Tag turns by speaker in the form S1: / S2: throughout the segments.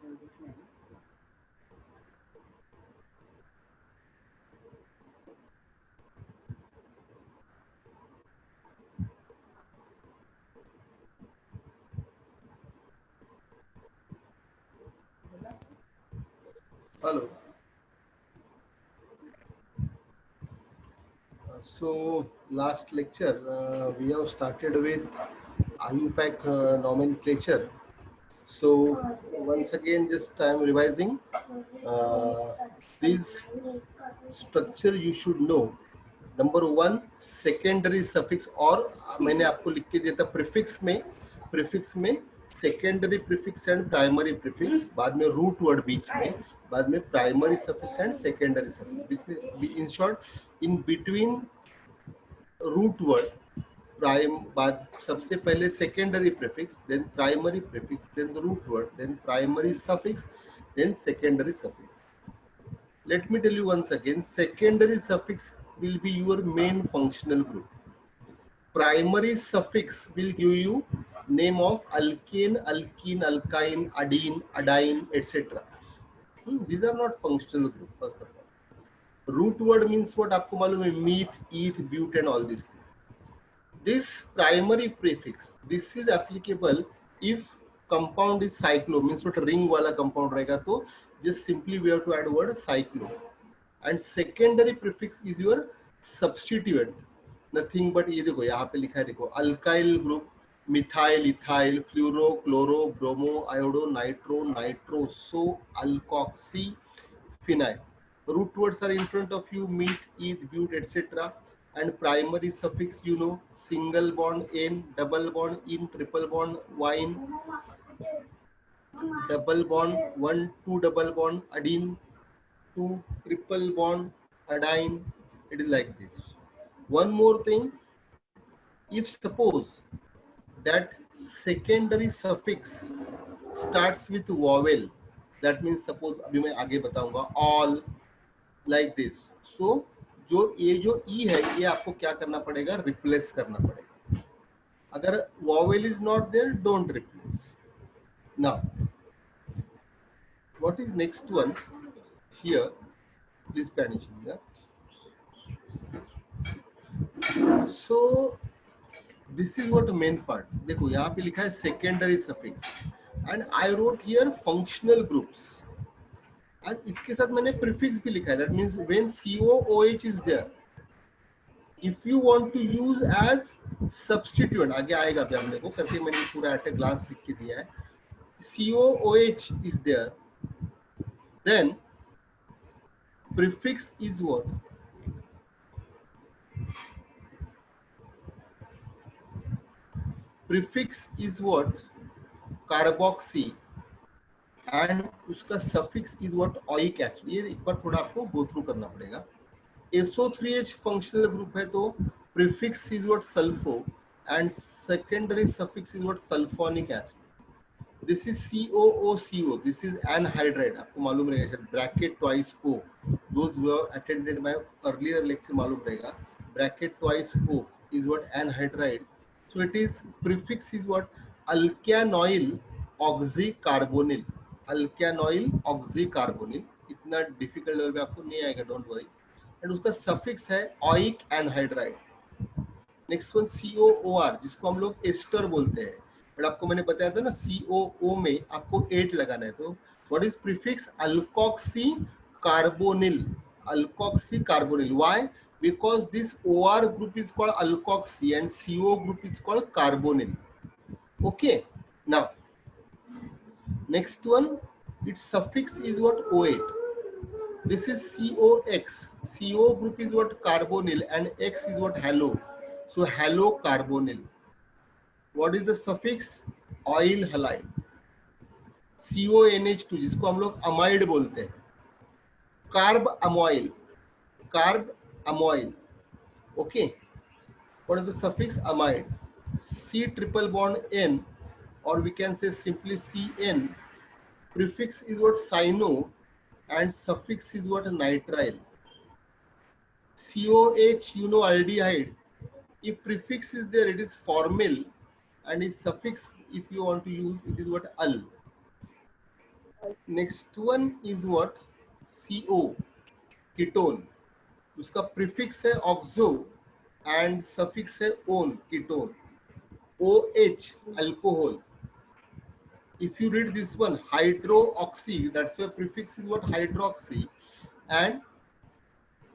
S1: Hello. So last lecture we have started with IUPAC nomenclature. So once again, just I am revising. Uh, this structure you should know. Number one secondary suffix और मैंने आपको लिख के दिया था prefix में secondary prefix and primary prefix, बाद में रूट वर्ड बीच में, बाद में primary suffix and secondary suffix, in short in between root word prime बाद सबसे पहले secondary prefix, then primary prefix, then root word, then primary suffix, then secondary suffix. Let me tell you once again, secondary suffix will be your main functional group. Primary suffix will give you name of alkane, alkene, alkyne, adene, adyne, etc. These are not functional group, first of all. Root word means what? आपको मालूम है, meth, eth, bute and all these things. This primary prefix, this is applicable if compound is cyclo, means what ring वाला compound रहेगा, तो just simply we have to add word cyclo. And secondary prefix is your substituent, nothing but ये देखो यहाँ पे लिखा है, देखो alkyl group, methyl, ethyl, fluoro, chloro, bromo, iodo, nitro, nitroso, alkoxy, phenyl. Root words are in front of you, meth, eth, bute, etc. And primary suffix, you know, single bond n, double bond in, triple bond wine, double bond 1, 2 double bond adene, 2 triple bond adyne. It is like this. One more thing, if suppose that secondary suffix starts with vowel, that means suppose अभी मैं आगे बताऊंगा all like this. So जो ई है ये आपको क्या करना पड़ेगा, रिप्लेस करना पड़ेगा. अगर vowel is not there, don't replace. Now what is next one here, please pay attention here. So this is what main part. देखो यहाँ पे लिखा है secondary suffix and I wrote here functional groups and इसके साथ मैंने prefix भी लिखा है. That means when COOH is there, if you want to use as substituent, आगे आएगा अभी हमने को करके, मैंने पूरा at a glance लिख के दिया है. COOH is there, then prefix is what? Prefix is what? Carboxy and उसका suffix is what? Oic acid. ये एक बार थोड़ा आपको go through करना पड़ेगा. SO3H functional group है तो prefix is what? Sulfo and secondary suffix is what? Sulfonic acid. This is COOCO. This is anhydride. आपको मालूम रहेगा, bracket twice O. Those who have attended my earlier lecture मालूम रहेगा. Bracket twice O is what? Anhydride. So it is prefix is what? Alkyanoyl oxycarbonyl. Alkyanoyl oxycarbonyl. इतना difficult level पे आपको नहीं आएगा, don't worry. And उसका suffix है oic anhydride. Next one COOR, जिसको हम लोग एस्टर बोलते हैं, बट आपको मैंने बताया था ना COO में आपको 8 लगाना है. तो what is prefix? Alkoxy carbonyl. Alkoxy carbonyl. Why? Because this OR group is called alkoxy and CO group is called carbonyl. Okay, now next one, its suffix is what? O8. This is COX. CO group is what? Carbonyl and X is what? Halo. So halocarbonyl. What is the suffix? Oil halide. CONH2 जिसको हम लोग amide बोलते हैं. Carbamoyl. Carbamoyl. Okay. What is the suffix? Amide. C triple bond N, or we can say simply CN. Prefix is what? Cyno and suffix is what? Nitrile. COH, you know, aldehyde. If prefix is there, it is formyl, and its suffix, if you want to use, it is what? Al. Next one is what, CO, ketone, उसका prefix है oxo and suffix है own, ketone. OH, alcohol. If you read this one, hydroxy, that's why prefix is what, hydroxy, and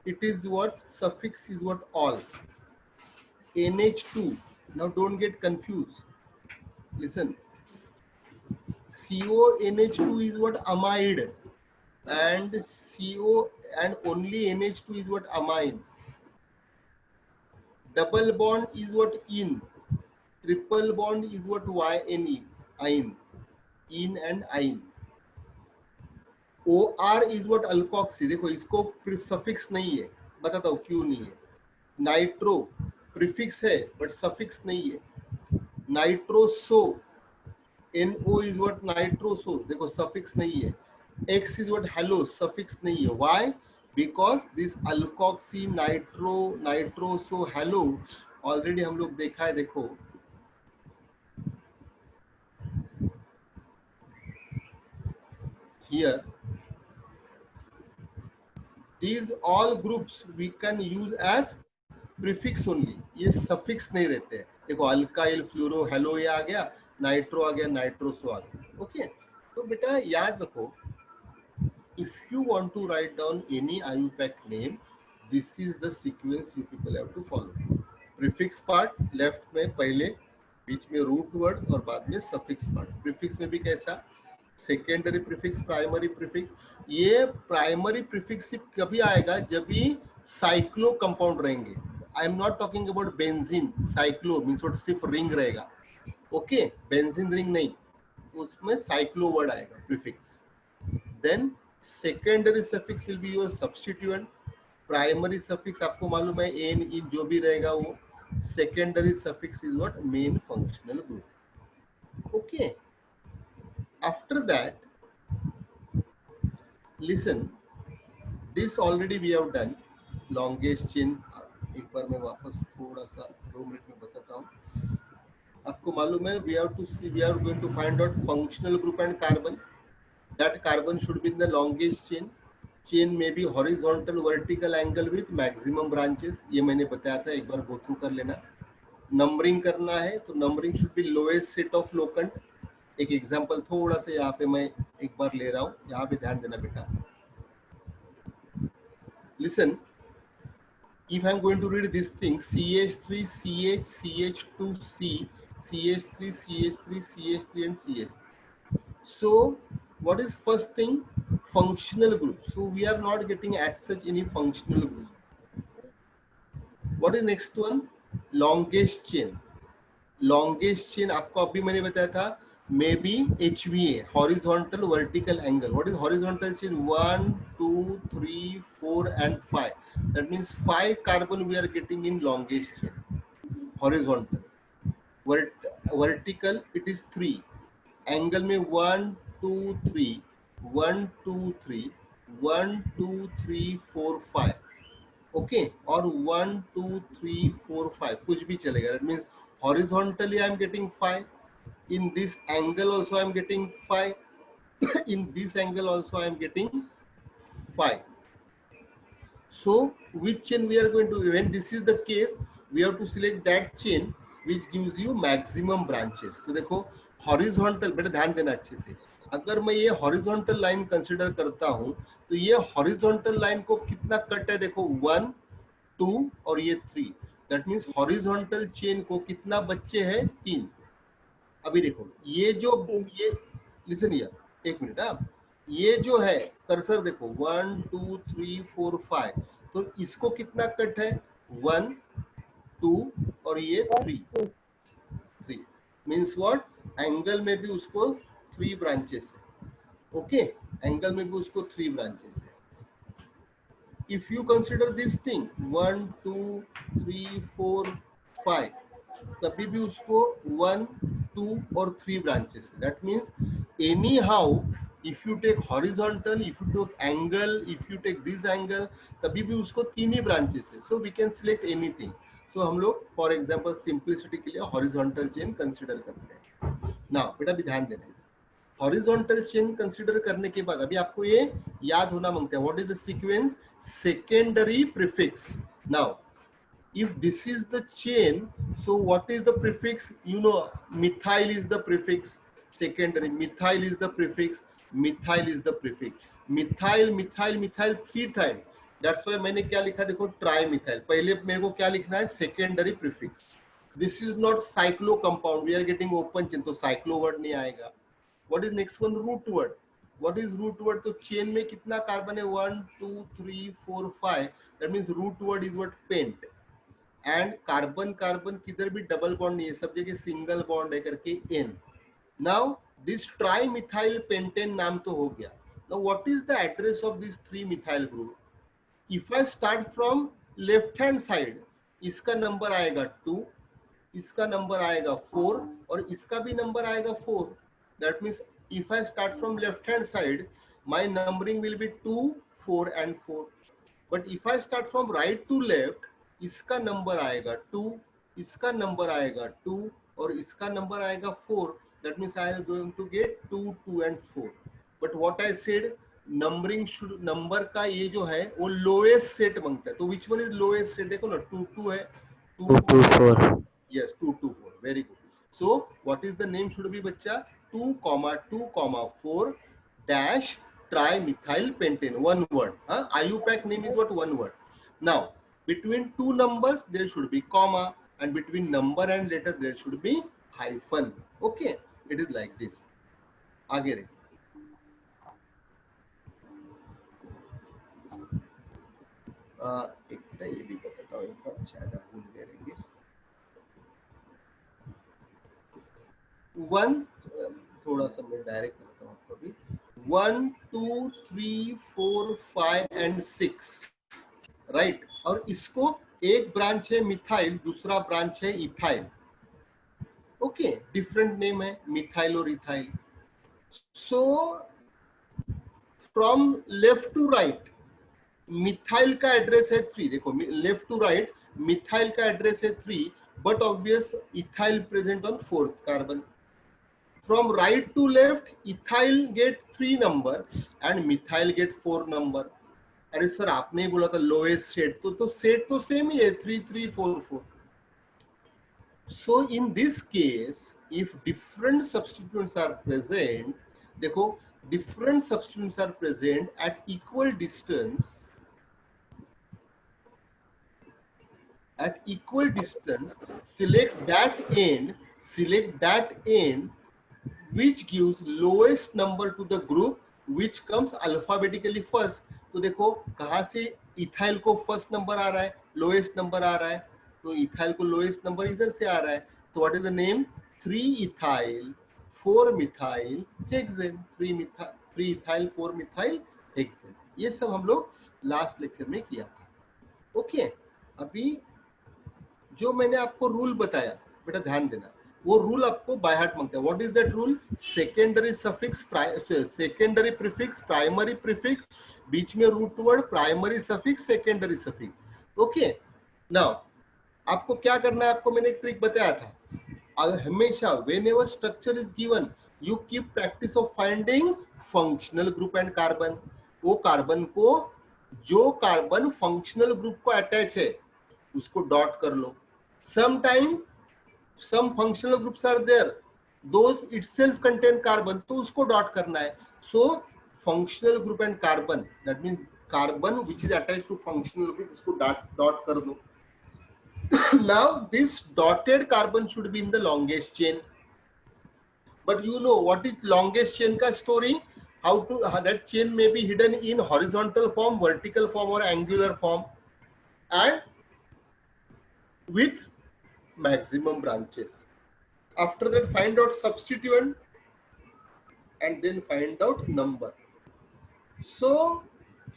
S1: it is what, suffix is what, all. NH2. Now don't get confused. Listen. CONH2 is what, amide, and CO and only NH2 is what, amine. Double bond is what, in. Triple bond is what, YNE, ine. In and ine. OR is what, alkoxy. देखो इसको suffix नहीं है, बताता हूँ क्यों नहीं है. Nitro prefix है बट सफिक्स नहीं है. Nitroso, NO is what, nitroso, देखो सफिक्स नहीं है. X is what, hello, suffix नहीं है. Why? Because this alkoxy, nitro, nitroso, hello already हम लोग देखा है. देखो here these all groups we can use as prefix only, ये सफिक्स नहीं रहते हैं. देखो अल्काइल, फ्लोरो, हेलो ये आ गया, नाइट्रो आ गया, नाइट्रोसो आ गया. ओके, तो बेटा याद रखो, if you want to write down any IUPAC name, this is the sequence you people have to follow. Prefix part left में पहले, बीच में रूट वर्ड और बाद में सफिक्स पार्ट. प्रीफिक्स में भी कैसा, सेकेंडरी प्रीफिक्स, प्राइमरी प्रीफिक्स. ये प्राइमरी प्रीफिक्स कभी आएगा जब भी साइक्लो कंपाउंड रहेंगे. I am not talking about benzene. Cyclo means what, सिर्फ रिंग रहेगा. ओके, बेंजीन रिंग नहीं, उसमें साइक्लो वर्ड आएगा prefix. Then secondary suffix will be your substituent. Primary suffix आपको मालूम है, एन, इन जो भी रहेगा वो. Secondary suffix is what, main functional group. Okay, after that, listen, this already we have done. Longest chain, एक बार मैं वापस थोड़ा सा 2 मिनट में बताता हूँ. आपको मालूम है, we have to see, we are going to find out functional group and carbon. That carbon should be in the longest chain. Chain may be horizontal, vertical angle with maximum branches. ये मैंने बताया था, एक बार go through कर लेना. Numbering करना है तो numbering should be lowest set of locant. एक एग्जांपल थोड़ा सा यहाँ पे मैं एक बार ले रहा हूँ, यहाँ पे ध्यान देना बेटा. Listen, if I am going to read this thing, CH3, CH, CH2, C, CH3, CH3, CH3 and CH3. So what is first thing? Functional group. So we are not getting as such any functional group. What is next one? Longest chain. Longest chain आपको अभी मैंने बताया था, maybe HVA, horizontal vertical angle. What is horizontal chain? 1, 2, 3, 4 and 5. That means 5 carbon we are getting in longest chain. Horizontal. Vertical it is 3. Angle में 1, 2, 3, 1, 2, 3, 1, 2, 3, 4, 5. Okay, और 1, 2, 3, 4, 5 कुछ भी चलेगा. That means horizontally I am getting 5. In this angle also I am getting 5. In this angle also I am getting 5. So which chain we are going to, when this is the case, we have to select that chain which gives you maximum branches. तो देखो horizontal, बेटा ध्यान देना अच्छे से, अगर मैं ये horizontal line consider करता हूँ तो ये horizontal line को कितना कट है, देखो 1, 2 और ये 3. दैट मीन्स horizontal chain को कितना बच्चे हैं, 3. अभी देखो ये जो, ये लिसन हियर, एक मिनट. ये जो है कर्सर देखो 1, 2, 3, 4, 5, तो इसको कितना कट है, 1, 2 और ये 3. मीन्स व्हाट, एंगल में भी उसको 3 ब्रांचेस है. ओके, एंगल में भी उसको 3 ब्रांचेस है. If you consider this thing 1, 2, 3, 4, 5, तभी भी उसको 1, 2 और 3 ब्रांचेस है. That means any how if you take horizontal, if you take angle, if you take this angle, तभी भी उसको 3 ही ब्रांचेस है. So we can select anything. So हम लोग फॉर एग्जाम्पल सिंप्लिसिटी के लिए horizontal chain कंसिडर करते हैं. नाउ बेटा भी ध्यान देना, हॉरिजॉन्टल चेन कंसीडर करने के बाद अभी आपको ये याद होना मांगता है, what is the sequence? Secondary prefix. Now if this is the chain, so what is the prefix? You know, methyl is the prefix. Secondary, methyl is the prefix. Methyl is the prefix. Methyl, methyl, methyl, 3 time. That's why मैंने क्या लिखा देखो, trimethyl. पहले मेरे को क्या लिखना है? Secondary prefix. This is not cyclo compound, we are getting open chain, तो साइक्लो वर्ड नहीं आएगा. What is next one? Root word. What is root word? तो चेन में कितना कार्बन है? 1 2 3 4 5. That means root word is what? Pent. And carbon carbon किधर भी double bond नहीं है, सब जगह सिंगल बॉन्ड है करके ane. Now this tri methyl pentane नाम तो हो गया. Now what is the address of this 3 methyl group? If I start from left hand side, इसका नंबर आएगा 2, इसका नंबर आएगा 4 और इसका भी नंबर आएगा 4. That means if I start from left hand side, my numbering will be 2 4 and 4. But if I start from right to left, इसका number आएगा 2, इसका नंबर आएगा 2 और इसका नंबर आएगा 4. That means I am going to get 2 2 and 4. But what I said, numbering should, number का ये जो है वो लोएस्ट सेट मांगता है. तो which one is lowest set? देखो ना, 2 2 है, 2 2 4. Yes, 2 2 4. Very good. So what is the name should be बच्चा? 2 2 4 dash trimethyl pentane. One word. IUPAC name is what? One word. Now between two numbers there should be comma, and between number and letter there should be hyphen. Okay, it is like this. आगे रहे. एक ये भी बताता हूँ, एक बार शायद आप भूल गए रहेंगे. वन, थोड़ा सा मैं डायरेक्ट बताता हूँ आपको भी. 1 2 3 4 5 and 6, राइट. और इसको एक ब्रांच है मिथाइल, दूसरा ब्रांच है इथाइल. ओके, डिफरेंट नेम है मिथाइल और ethyl. So from left to right, methyl का एड्रेस है 3. देखो, लेफ्ट टू राइट मिथाइल का एड्रेस है 3, but obvious ethyl present on 4th carbon. From right to left, ethyl get 3 number and methyl get 4 number. अरे sir, आपने ही बोला था lowest set, तो सेट तो सेम ही है, 3 3 4 4. So in this case, if different substituents are present, देखो, different substituents are present at equal distance. At equal distance, select that end which gives lowest number to the group which comes alphabetically first. तो देखो कहाँ से ethyl को first number आ रहा है, lowest number आ रहा है, तो इथाइल को लोएस्ट नंबर इधर से आ रहा है. तो what is the name? 3 ethyl 4 methyl hexane. 3 ethyl 4 methyl hexane. ये सब हम लोग लास्ट लेक्चर में किया था. ओके, अभी जो मैंने आपको रूल बताया, बेटा ध्यान देना, वो रूल आपको बाय हार्ट मांगता है. What is that rule? Secondary suffix, secondary prefix, primary prefix, बीच में root word, primary suffix, secondary suffix. Okay, now आपको क्या करना है, आपको मैंने एक ट्रिक बताया था. हमेशा whenever structure is given, you keep practice of finding functional group and carbon. वो कार्बन को, जो कार्बन फंक्शनल ग्रुप को अटैच है, उसको डॉट कर लो. Sometime some functional groups are there, those itself contain carbon, तो उसको डॉट करना है. so functional group and carbon, that means carbon which is attached to functional group, उसको डॉट कर दो. now this dotted carbon should be in the longest chain, but you know what is longest chain का story, how that chain may be hidden in horizontal form, vertical form or angular form, and with maximum branches. After that, find out substituent and then find out number. So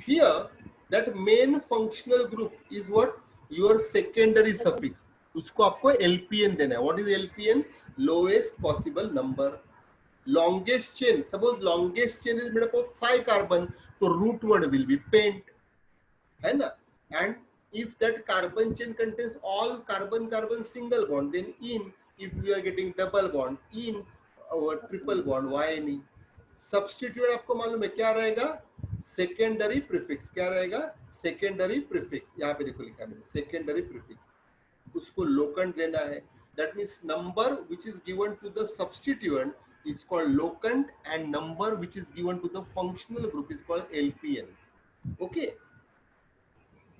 S1: here that main functional group is what? Your secondary suffix. उसको आपको LPN देना है. What is LPN? Lowest possible number. Longest chain, suppose longest chain is made up of 5 carbon, so root word will be pent, है ना? And if that carbon chain contains all carbon single bond, then in, if we are getting double bond, in or triple bond, why any? Substituent आपको मालूम है क्या रहेगा, secondary prefix. क्या रहेगा, secondary prefix. यहाँ पे देखो लिखा है मैंने सेकेंडरी प्रीफिक्स, उसको लोकेंट देना है। That means number which is given to the substituent is called locant and number which is given to the functional group is called LPN. Okay,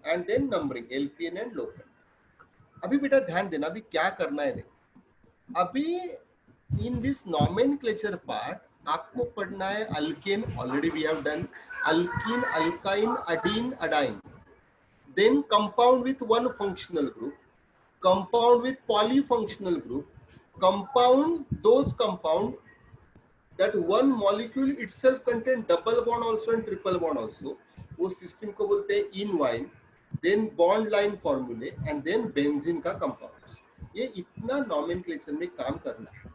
S1: and then numbering LPN and locant. अभी बेटा ध्यान देना, अभी क्या करना है देखो, अभी in this nomenclature part आपको पढ़ना है alkane, already we have done alkene, alkyne, adene, adyne, then compound with one functional group, compound with polyfunctional group, compound those compound that one molecule itself contain double bond also and triple bond also, वो system को बोलते हैं इनवाइन, then bond line फॉर्मूले and then benzene का compound. ये इतना nomenclature में काम करना है।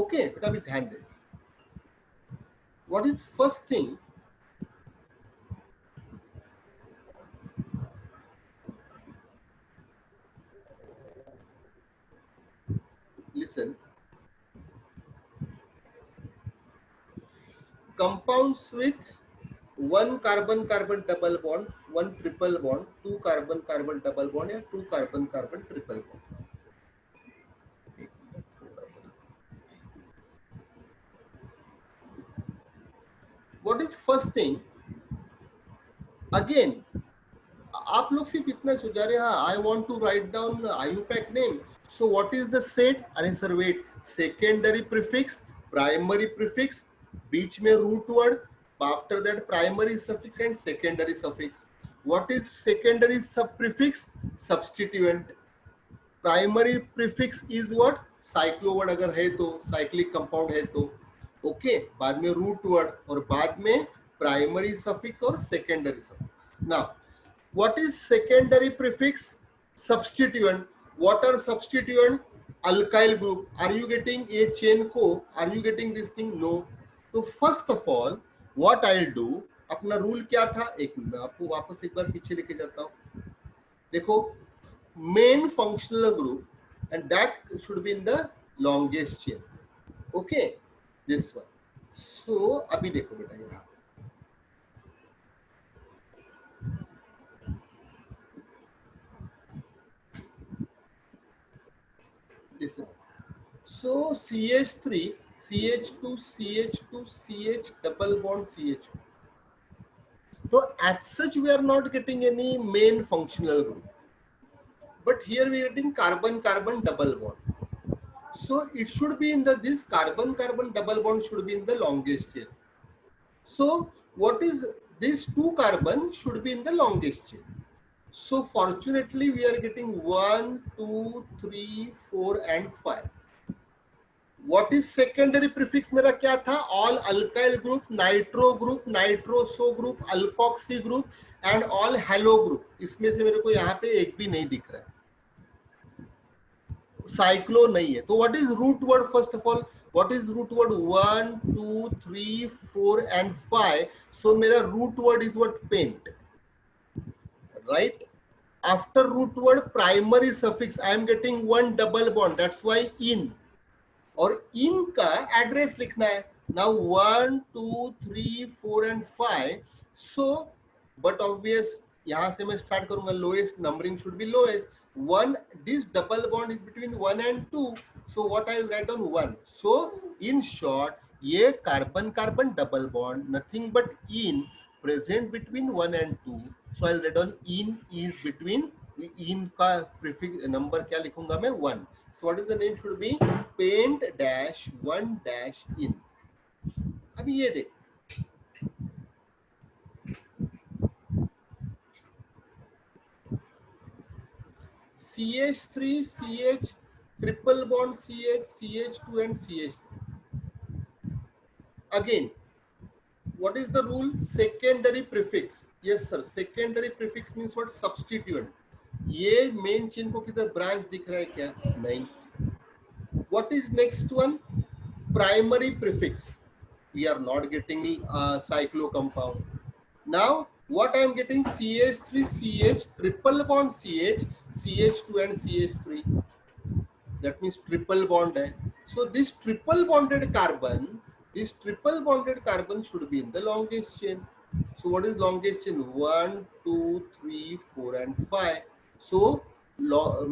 S1: ओके बेटा अभी ध्यान दें, what is first thing, listen, compounds with one carbon carbon double bond, one triple bond, two carbon carbon double bond या two carbon carbon triple bond। What is first thing? Again आप लोग सिर्फ इतना सोचा रहे, हाँ I want to write down IUPAC name, so what is the set, अरे sir wait, secondary prefix, primary prefix, बीच में root word, after that primary suffix and secondary suffix. What is secondary sub prefix, substituent. Primary prefix is what, cyclo word अगर है तो, cyclic compound है तो, okay बाद में रूट वर्ड और बाद में प्राइमरी सफिक्स और secondary suffix. Now what is secondary prefix, substituent, what are substituent, alkyl group, are you getting a chain को, are you getting this thing, no। तो first of all what I'll do, अपना rule क्या था, एक minute मैं आपको वापस एक बार पीछे लेके जाता हूँ। देखो main functional group and that should be in the longest chain, okay this one। so अभी देखो बेटा यहाँ listen, so CH3 CH2 CH2 CH double bond CH, so as such we are not getting any main functional group, but here we are getting carbon carbon double bond, so it should be in the, this carbon carbon double bond should be in the longest chain। so what is, these two carbon should be in the longest chain, so fortunately we are getting 1 2 3 4 and 5। What is secondary prefix मेरा क्या था, all alkyl group, nitro group, nitroso group, alkoxy group and all halo group। इसमें से मेरे को यहाँ पे एक भी नहीं दिख रहा है, साइक्लो नहीं है। तो what is root word, first of all what is root word, 1 2 3 4 and 5, so मेरा root word is what, paint, right। after root word primary suffix I am getting one double bond, that's why in, और इन का address लिखना है। Now 1 2 3 4 and 5, so but obvious यहां से मैं start करूंगा, lowest numbering should be lowest, 1 this double bond is between 1 and 2, so what I write down 1। So in short ये carbon carbon double bond nothing but ene present between 1 and 2, so I write down ene is between, ene का prefix number क्या लिखूंगा मैं, 1। So what is the name should be, paint dash 1 dash in। अभी ये देख, CH3 CH triple bond CH CH2 and CH3। again what is the rule, secondary prefix, yes sir, secondary prefix means what, substituent। ये main chain को किधर branch दिख रहा है क्या, नहीं। what is next one, primary prefix, we are not getting cyclo compound। now what I am getting, CH3 CH triple bond CH CH2 and CH3, that means triple bond hai। so this triple bonded carbon this triple bonded carbon should be in the longest chain. So what is longest chain? 1 2 3 4 and 5. So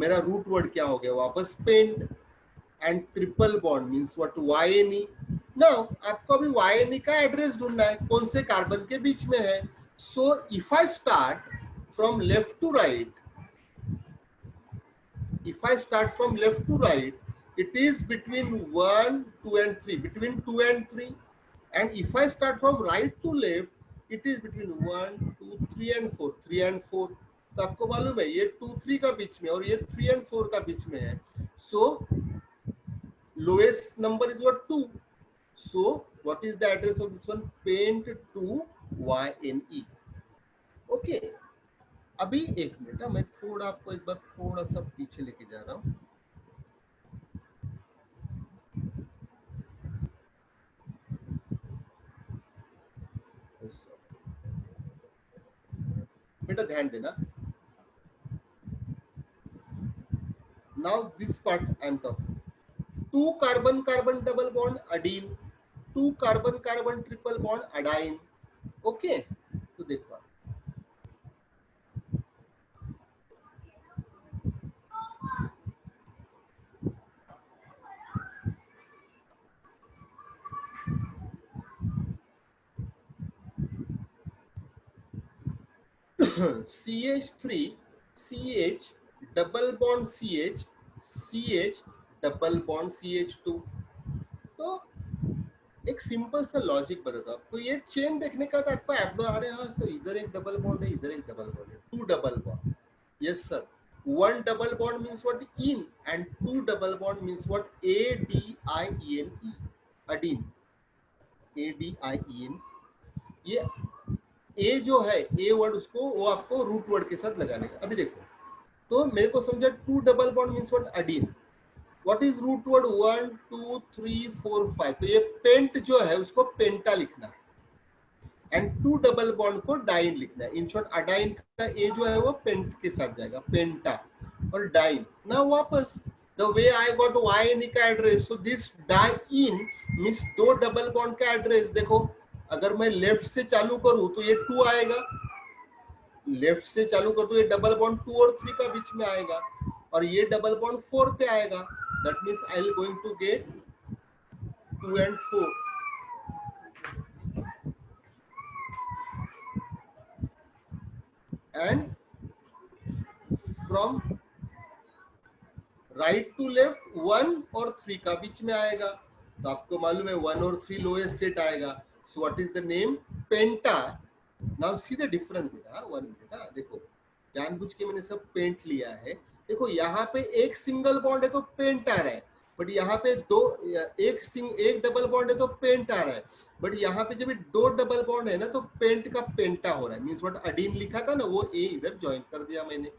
S1: मेरा root word क्या हो गया वापस pent. And triple bond means what YNE. Now आपको अभी YNE का address ढूंढना है कौन से कार्बन के बीच में है. So if I start from left to right, if I start from left to right, it is between 1 2 and 3, between 2 and 3. And if I start from right to left, it is between 1 2 3 and 4, 3 and 4. तो आपको मालूम है ये 2 3 का बीच में और ये 3 and 4 का बीच में है. So lowest number is what 2. So what is the address of this one? Pent 2 YNE. Okay. अभी एक मिनट, मैं थोड़ा आपको एक बार थोड़ा सा पीछे लेके जा रहा हूं. बेटा ध्यान देना. Now this part I am talking. 2 carbon carbon double bond adenine, 2 carbon carbon triple bond adenine. Okay, तो देखो CH3 CH double bond CH CH double bond CH2. तो एक सिंपल सा लॉजिक बताता हूं आपको. ये चेन देखने का आपको ऐप आ रहे हैं. हाँ सर, इधर एक डबल बॉन्ड है, इधर एक डबल बॉन्ड है, 2 double bond. Yes sir. 1 double bond means what? In. And 2 double bond means what? ADIENE. Adene. ADIEN. ये ए जो है ए वर्ड उसको वो आपको रूट वर्ड के साथ लगाने का. अभी देखो तो मेरे को समझा 2 double bond means what? Diene. What is root word? 1 2 3 4 5. तो ये पेंट जो है उसको पेंटा लिखना है एंड 2 डबल बॉन्ड को डाइन लिखना है. इन शॉर्ट अडाइन का ए जो है वो पेंट के साथ जाएगा, पेंटा और डाइन. ना वापस the way I got YNE का address. So this diene means 2 double bond का एड्रेस. देखो अगर मैं लेफ्ट से चालू करूं तो ये 2 आएगा, लेफ्ट से चालू कर तो ये डबल बॉन्ड 2 और 3 का बीच में आएगा और ये डबल बॉन्ड 4 पे आएगा. That means I will going to get 2 and 4. And from right to left 1 और 3 का बीच में आएगा. तो आपको मालूम है 1 और 3 लोएस्ट सेट आएगा. सो what is the name? Penta. Now see the difference बेटा. 1 मिनट. देखो जानबूझ के मैंने सब पेंट लिया है. देखो यहाँ पे एक सिंगल बॉन्ड है तो पेंट आ रहा है, बट यहाँ पे एक डबल बॉन्ड है तो पेंट आ रहा है. बट यहाँ पे जब 2 डबल बॉन्ड है ना तो पेंट का पेंटा हो रहा है. Means what? अडीन लिखा था ना वो ए इधर ज्वाइन कर दिया मैंने.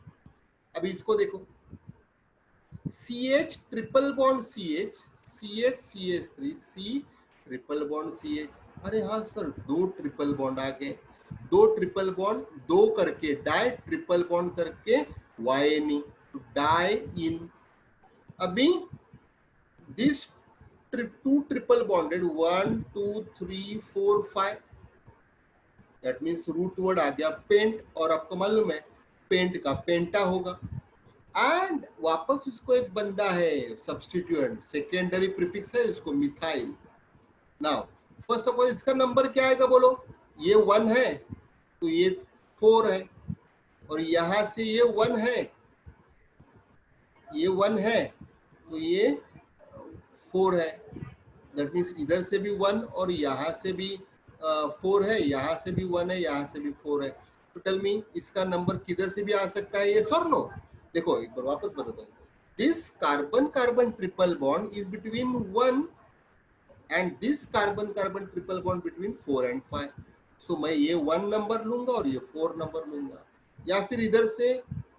S1: अभी इसको देखो CH triple bond CH CH CH3 C triple bond CH. अरे हाँ सर, 2 ट्रिपल बॉन्ड आ गए. 2 ट्रिपल बॉन्ड 2 करके डाई, ट्रिपल बॉन्ड करके YNE, डाई इन. अभी this 2 triple bonded 1 2 3 4 5. That means root word आ गया पेंट और आपको मालूम है पेंट का पेंटा होगा. एंड वापस उसको एक बंदा है सब्स्टिट्यूएंट, सेकेंडरी प्रीफिक्स है इसको methyl. Now first of all इसका नंबर क्या आएगा बोलो? ये 1 है तो ये 4 है और यहां से ये 1 है, ये 1 है तो ये 4 है. दैट मीन्स इधर से भी 1 और यहाँ से भी 4 है, यहाँ से भी 1 है, यहाँ से भी 4 है. तो टेल मी इसका नंबर किधर से भी आ सकता है? ये सर नो. देखो एक बार वापस बताता हूँ. This carbon carbon triple bond is between 1 and this carbon carbon triple bond between 4 and 5. सो मैं ये 1 नंबर लूंगा और ये 4 नंबर लूंगा, या फिर इधर से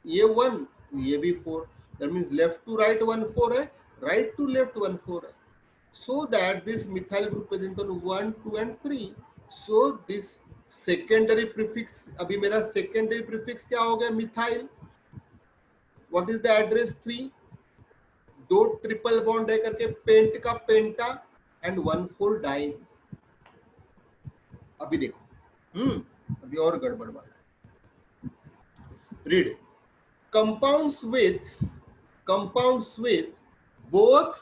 S1: ये 1 ये भी 4. That means left to right 1 4 है, राइट टू लेफ्ट 1 4 है. So that this methyl group present on 1 2 and 3. So this secondary prefix, अभी मेरा secondary prefix क्या हो गया? Methyl. What is the address? 3. 2 triple bond है करके पेंट का पेंटा एंड 1 4 डाइन. अभी देखो, अभी और गड़बड़ वाला है। Read compounds with both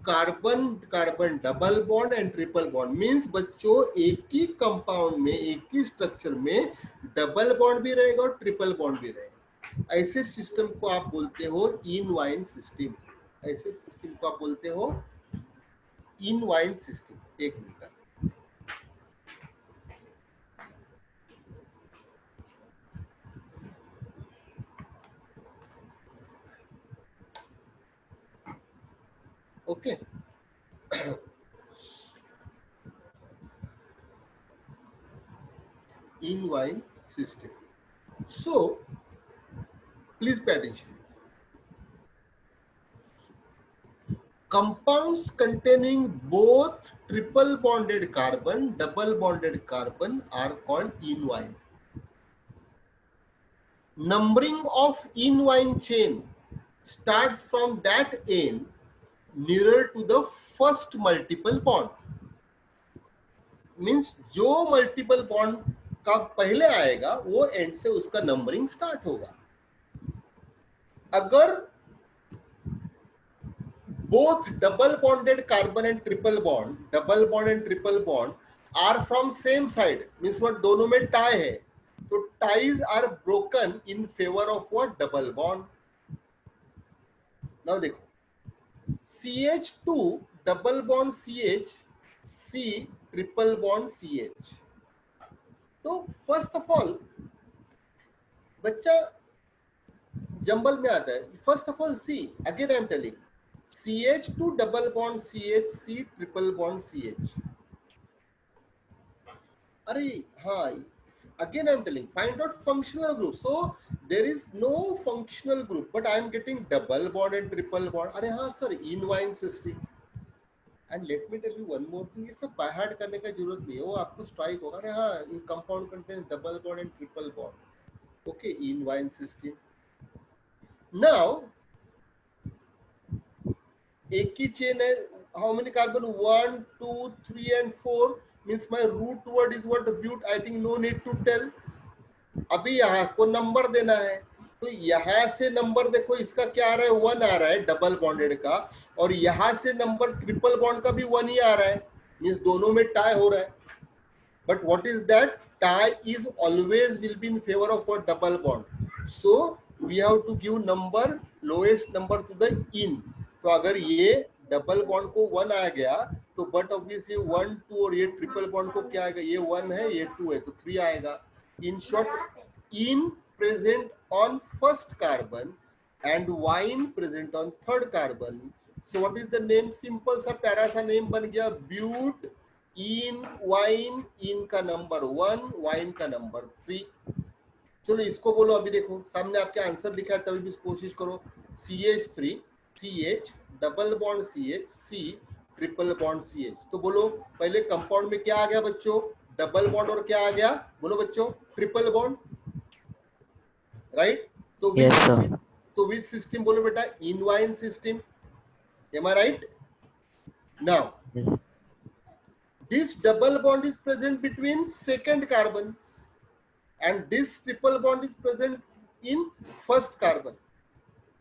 S1: carbon double bond and triple bond means बच्चों एक ही कंपाउंड में एक ही स्ट्रक्चर में डबल बॉन्ड भी रहेगा और ट्रिपल बॉन्ड भी रहेगा। ऐसे सिस्टम को आप बोलते हो इन वाइन सिस्टम। ऐसे सिस्टम को आप बोलते हो इन वाइन सिस्टम। एक minute, okay. En yne system, so please pay attention. Compounds containing both triple bonded carbon, double bonded carbon are called ene. Numbering of ene chain starts from that end nearer to the first multiple bond. Means जो multiple bond का पहले आएगा वो and से उसका numbering start होगा। अगर both double bonded carbon and triple bond are from same side, means what, दोनों में tie है, तो ties are broken in favor of what, double bond. now देखो CH2 double bond CH, C triple bond CH. तो first of all बच्चा jumble में आता है। First of all C, again I am telling, CH2 double bond CH, C triple bond CH. अरे हाँ, again I am telling, find out functional group. So there is no functional group, but I am getting double bond and triple bond. अरे हाँ sir, in yne system. And let me tell you one more thing, ये सब by heart करने का जरूरत नहीं है, वो आपको स्ट्राइक होगा। अरे हाँ, in compound contains double bond and triple bond, okay, en yne system. Now एक ही चेन है, how many carbon, 1 2 3 and 4, means my root word is what, but I think no need to tell. अभी यहाँ को number देना है, तो यहाँ से नंबर देखो, इसका क्या आ रहा है, 1 आ रहा है डबल बॉन्डेड का, और यहाँ से नंबर ट्रिपल बॉन्ड का भी 1 ही आ रहा है, मीन्स दोनों में टाई हो रहा है। But what is that, tie is always will be in favour of what, double bond. So we have to give number, lowest number to the in. तो अगर ये डबल बॉन्ड को 1 आ गया तो बट ऑब्वियसली 1 2, और ये ट्रिपल बॉन्ड को क्या आएगा, ये 1 है ये 2 है, तो 3 आएगा। इन short, in present on first carbon and wine present on third carbon. So what is the name, simple सा प्यारा सा नेम बन गया, ब्यूट इन वाइन, इन का नंबर 1, वाइन का नंबर 3। चलो इसको बोलो, अभी देखो सामने आपके आंसर लिखा है, तभी भी कोशिश करो। CH3 CH double bond CH, C triple bond CH। तो बोलो पहले कंपाउंड में क्या आ गया बच्चों, डबल बॉन्ड, और क्या आ गया बोलो बच्चों, ट्रिपल बॉन्ड, राइट। तो विच सिस्टम बोलो बेटा, in yne system, am I right. Now this double bond is present between second carbon and this triple bond is present in first carbon.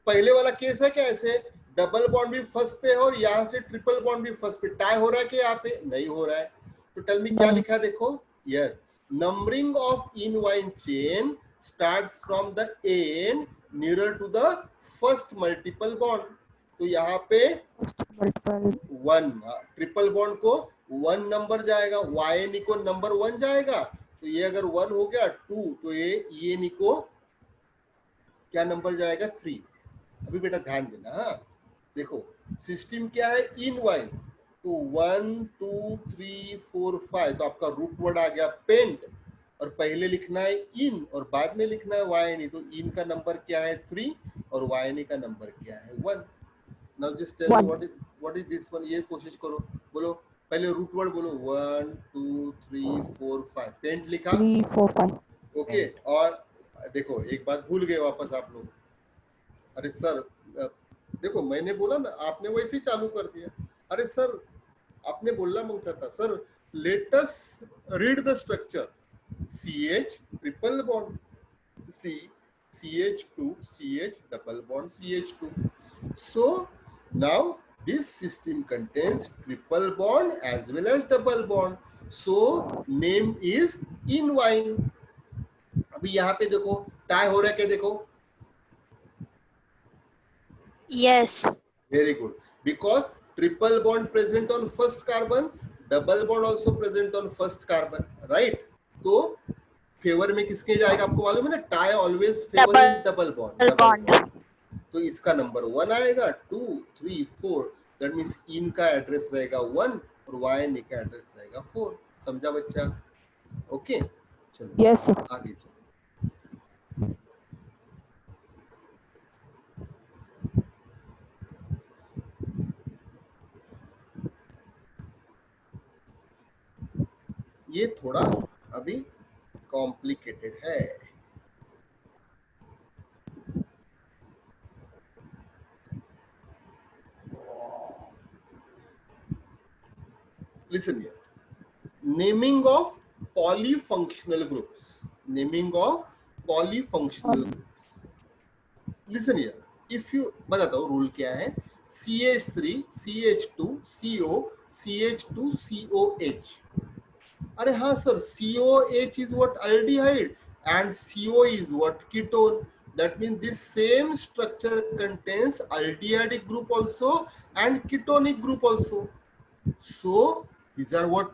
S1: पहले वाला केस है क्या, ऐसे डबल बॉन्ड भी first पे है और यहाँ से ट्रिपल बॉन्ड भी फर्स्ट पे, टाई हो रहा है कि यहाँ पे नहीं हो रहा है। तो टेल मी क्या लिखा है, देखो, yes, numbering of in wine chain starts from the end nearer to the first multiple bond. तो यहाँ पे 1, ट्रिपल बॉन्ड को 1 नंबर जाएगा, YN को नंबर 1 जाएगा, तो ये अगर 1 हो गया 2, तो ये EN को क्या नंबर जाएगा, 3। अभी बेटा ध्यान देना, हाँ देखो सिस्टम क्या है, इन वाइन, तो 1 2 3 4 5, तो आपका रूट वर्ड आ गया पेंट, और पहले लिखना है इन और बाद में लिखना है वायनी। तो इन का नंबर क्या है 3 और वायनी का नंबर क्या है 1। Now just tell me what is this one, ये कोशिश करो, बोलो पहले रूट वर्ड बोलो, 1 2 3 4 5, पेंट लिखा 3 4 5, ओके। और देखो एक बात भूल गए वापस आप लोग, अरे सर देखो मैंने बोला ना, आपने वैसे ही चालू कर दिया। अरे सर आपने बोलना मांगता था sir let us read the structure CH triple bond C CH2 CH double bond CH2. So now this system contains triple bond as well as double bond. So name is inwine. अभी यहाँ पे देखो tie हो रहा है क्या देखो.
S2: Yes.
S1: Very good. Because triple bond present on first carbon, double bond also present on first carbon, right? तो फेवर में किसके जाएगा आपको मालूम है ना, tie always favour in double bond. तो इसका नंबर 1 आएगा, 2 3 4. दैट मींस इन का एड्रेस रहेगा 1 और वाई का एड्रेस रहेगा 4. समझा बच्चा? ओके चलो
S3: यस सर.
S1: आगे चलो. ये थोड़ा अभी कॉम्प्लिकेटेड है. Listen here. Naming of polyfunctional groups. Naming of polyfunctional groups. Listen here. If you बताता हूँ रूल क्या है. CH3 CH2 CO CH2 COH. अरे हाँ sir, COH is what aldehyde and CO is what ketone. That means this same structure contains aldehydic group also and ketonic group also. So these are what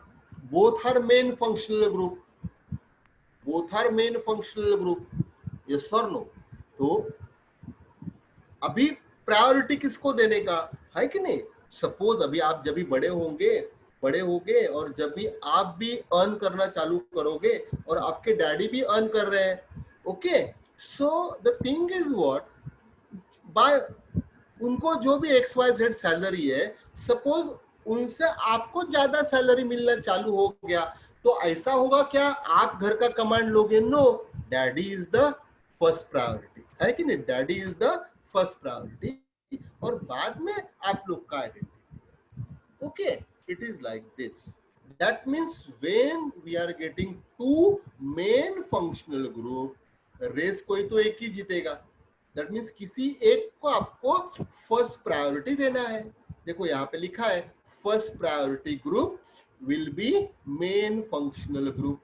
S1: both are main functional group. Both are main functional group. Yes or no? तो अभी priority किसको देने का है कि नहीं. Suppose अभी आप जब भी बड़े होंगे और जब भी आप भी अर्न करना चालू करोगे और आपके डैडी भी अर्न कर रहे हैं. Okay so the thing is what, by उनको जो भी XYZ सैलरी है, सपोज उनसे आपको ज्यादा सैलरी मिलना चालू हो गया, तो ऐसा होगा क्या आप घर का कमांड लोगे? No, daddy is the first priority, है कि नहीं. Daddy is the first priority और बाद में आप लोग का identity. Okay, it is like this. That means when we are getting to main functional group, race कोई तो एक ही जीतेगा. दैट मीन्स किसी एक को आपको फर्स्ट प्रायोरिटी देना है. देखो यहाँ पे लिखा है first priority group will be main functional group.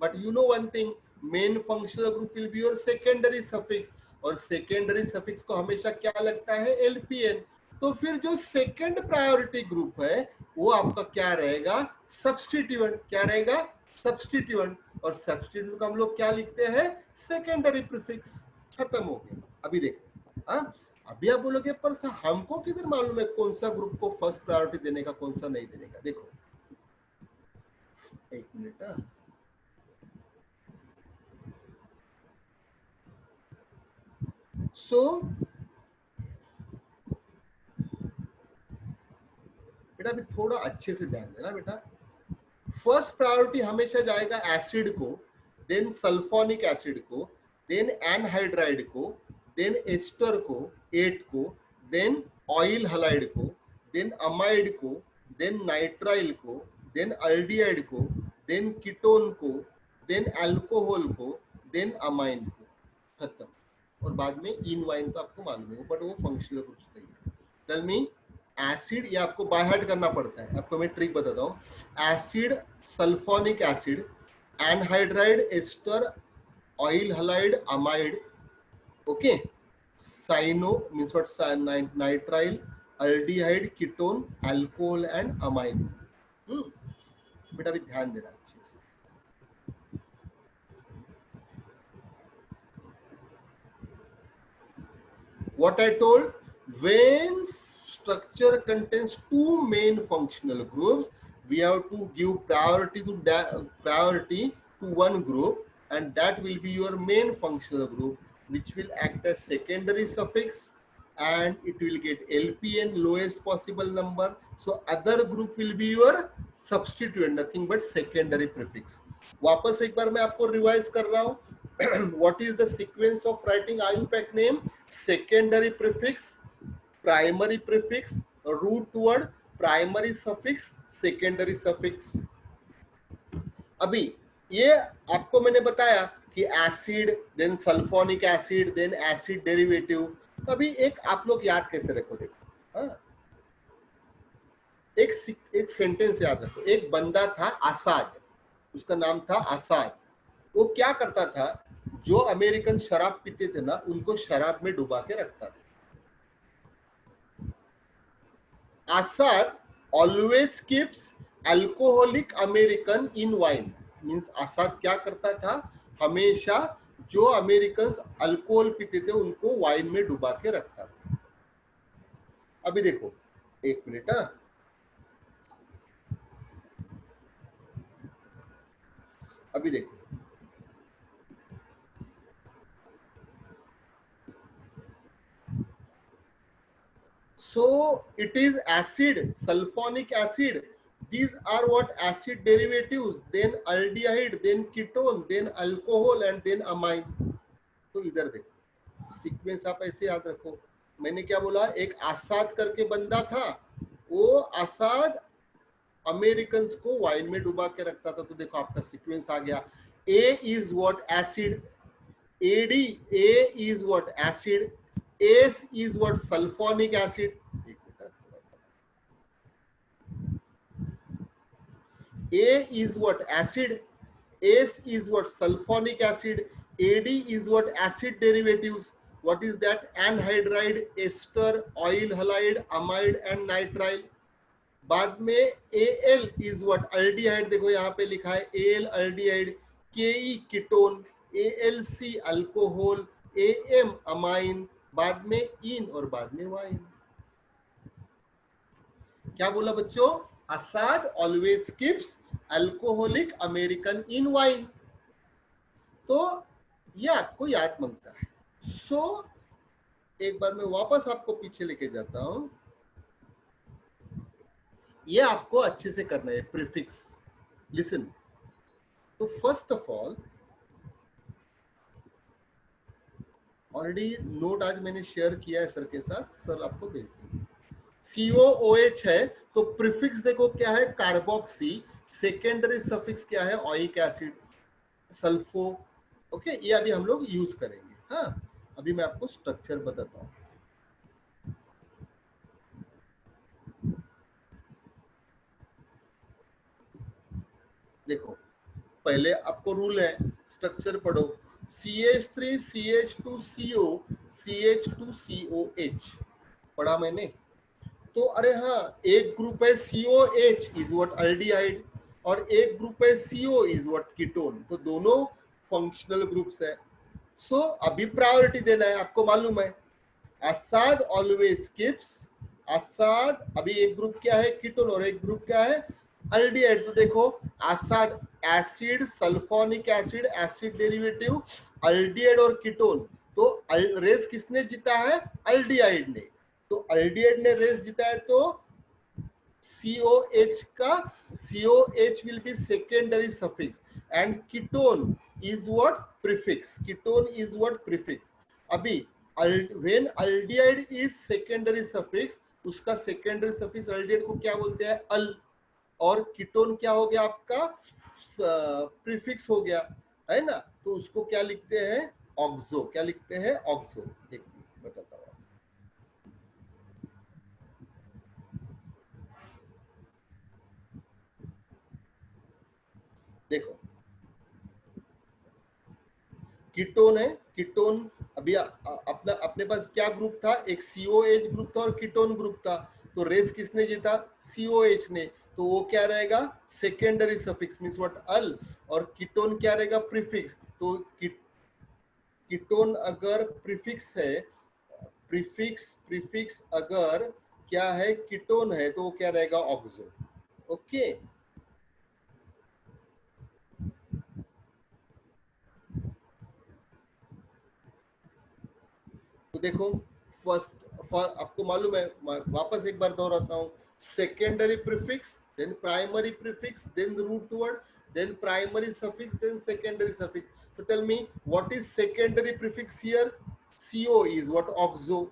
S1: But you know one thing, main functional group will be your secondary suffix और secondary suffix को हमेशा क्या लगता है? LPN. तो फिर जो सेकेंड प्रायोरिटी ग्रुप है वो आपका क्या रहेगा? सब्स्टिट्यूएंट. क्या रहेगा? सब्स्टिट्यूएंट. और सब्स्टिट्यूएंट को हम लोग क्या लिखते हैं? Secondary prefix. खत्म हो गया. अभी देखो, हाँ अभी आप बोलोगे पर सर हमको किधर मालूम है कौन सा ग्रुप को फर्स्ट प्रायोरिटी देने का कौन सा नहीं देने का. देखो एक मिनट. सो बेटा अभी थोड़ा अच्छे से ध्यान देना बेटा. फर्स्ट प्रायोरिटी हमेशा जाएगा एसिड को, देन सल्फोनिक एसिड को, देन एनहाइड्राइड को, देन एस्टर को 8 को, देन ऑयल हलाइड को, देन अमाइड को, देन नाइट्राइल को, देन अल्डिहाइड को, देन कीटोन को, देन अल्कोहल को, देन अमाइन को. खत्म. और बाद में इनवाइन तो आपको मालूम है बट वो फंक्शनल ग्रुप्स नहीं है. टेल मी एसिड, ये आपको बाय हार्ट करना पड़ता है. आपको मैं ट्रिक बताता हूँ. Acid, sulphonic acid, anhydride, ester, oil halide, amide. Okay, cyano means what? Nitrile, aldehyde, ketone, alcohol and amine. बेटा अभी ध्यान देना अच्छे से. What I told, when structure contains two main functional groups, we have to give priority to one group, and that will be your main functional group, which will act as secondary suffix, and it will get LPN, lowest possible number. So other group will be your substituent, nothing but secondary prefix. वापस एक बार मैं आपको revise कर रहा हूँ. What is the sequence of writing IUPAC name? Secondary prefix, primary prefix, root word, primary suffix, secondary suffix. अभी ये आपको मैंने बताया कि acid, then sulphonic acid, then acid derivative. तो अभी एक आप लोग याद कैसे रखो, देखो हाँ, एक सेंटेंस याद रखो। एक बंदा था आसाद, उसका नाम था आसाद। वो क्या करता था, जो अमेरिकन शराब पीते थे ना, उनको शराब में डुबा के रखता था। Asad always keeps alcoholic American in wine. Means Asad क्या करता था, हमेशा जो अमेरिकन अल्कोहल पीते थे उनको वाइन में डुबा के रखता था। अभी देखो, एक मिनट, हाँ, अभी देखो, so it is acid, sulfonic acid. These are what acid derivatives, then aldehyde, then ketone, then alcohol and then amine. तो इधर देखो, सीक्वेंस आप ऐसे याद रखो। मैंने क्या बोला, एक आसाद करके बंदा था, वो आसाद अमेरिकन को वाइन में डुबा के रखता था। तो देखो आपका सीक्वेंस आ गया। A is what, acid. AD, A is what, acid. S is what, sulphonic acid. A is what, acid. S is what, sulfonic acid. AD is what, acid derivatives. What is that? Anhydride, ester, oil halide, amide and nitrile. बाद में Al is what, aldehyde. देखो यहाँ पे लिखा है Al aldehyde, Ke ketone, Alc alcohol, Am amine, बाद में इन और बाद में वाइन। क्या बोला बच्चों, असाद always keeps alcoholic American in wine. तो ये आपको याद मांगता है। सो एक बार मैं वापस आपको पीछे लेके जाता हूं। ये आपको अच्छे से करना है, प्रीफिक्स। लिसन, तो first of all, already note आज मैंने शेयर किया है सर के साथ, सर आपको भेज देंगे। COOH है, तो प्रीफिक्स देखो क्या है, कार्बोक्सी। सेकेंडरी सफिक्स क्या है, ऑइक एसिड, सल्फो। ओके, ये अभी हम लोग यूज करेंगे। हाँ, अभी मैं आपको स्ट्रक्चर बताता हूँ। देखो, पहले आपको रूल है, स्ट्रक्चर पढ़ो। CH3 CH2CO CH2COH पढ़ा मैंने। तो अरे हाँ, एक ग्रुप है COH इज व्हाट, अल्डिहाइड, और एक ग्रुप है CO इज व्हाट, कीटोन। तो दोनों फंक्शनल ग्रुप्स है। सो अभी प्रायोरिटी देना है, आपको मालूम है असाद ऑलवेज कीप्स। असाद, अभी एक ग्रुप क्या है, कीटोन, और एक ग्रुप क्या है, अल्डिहाइड। तो देखो, असाद acid, sulphonic acid, acid derivative, aldehyde और कीटोन। तो रेस किसने जीता है, अल्डिहाइड ने। तो अल्डिहाइड ने रेस जीता है, तो COH का, COH will be secondary suffix and ketone is what, prefix. Ketone is what, prefix. अभी when aldehyde is secondary suffix, उसका secondary suffix aldehyde को क्या बोलते हैं, अल, और कीटोन क्या हो गया आपका, प्रीफिक्स हो गया, है ना। तो उसको क्या लिखते हैं, ऑक्सो। क्या लिखते हैं, ऑक्सो। एक बताता हूँ। देखो, कीटोन है, कीटोन। अभी अपना अपने पास क्या ग्रुप था, एक COH ग्रुप था और कीटोन ग्रुप था। तो रेस किसने जीता, COH ने। तो वो क्या रहेगा, सेकेंडरी सफिक्स मींस व्हाट, अल, और कीटोन क्या रहेगा, प्रीफिक्स। तो कीटोन अगर प्रीफिक्स है, प्रीफिक्स अगर क्या है, कीटोन है, तो वो क्या रहेगा, ऑक्सो। ओके, तो देखो, फर्स्ट आपको मालूम है, वापस एक बार दोहराता हूँ। Secondary prefix, then primary prefix, then root word, then primary suffix, then secondary suffix. तो tell me what is secondary prefix here, CO is what, oxo.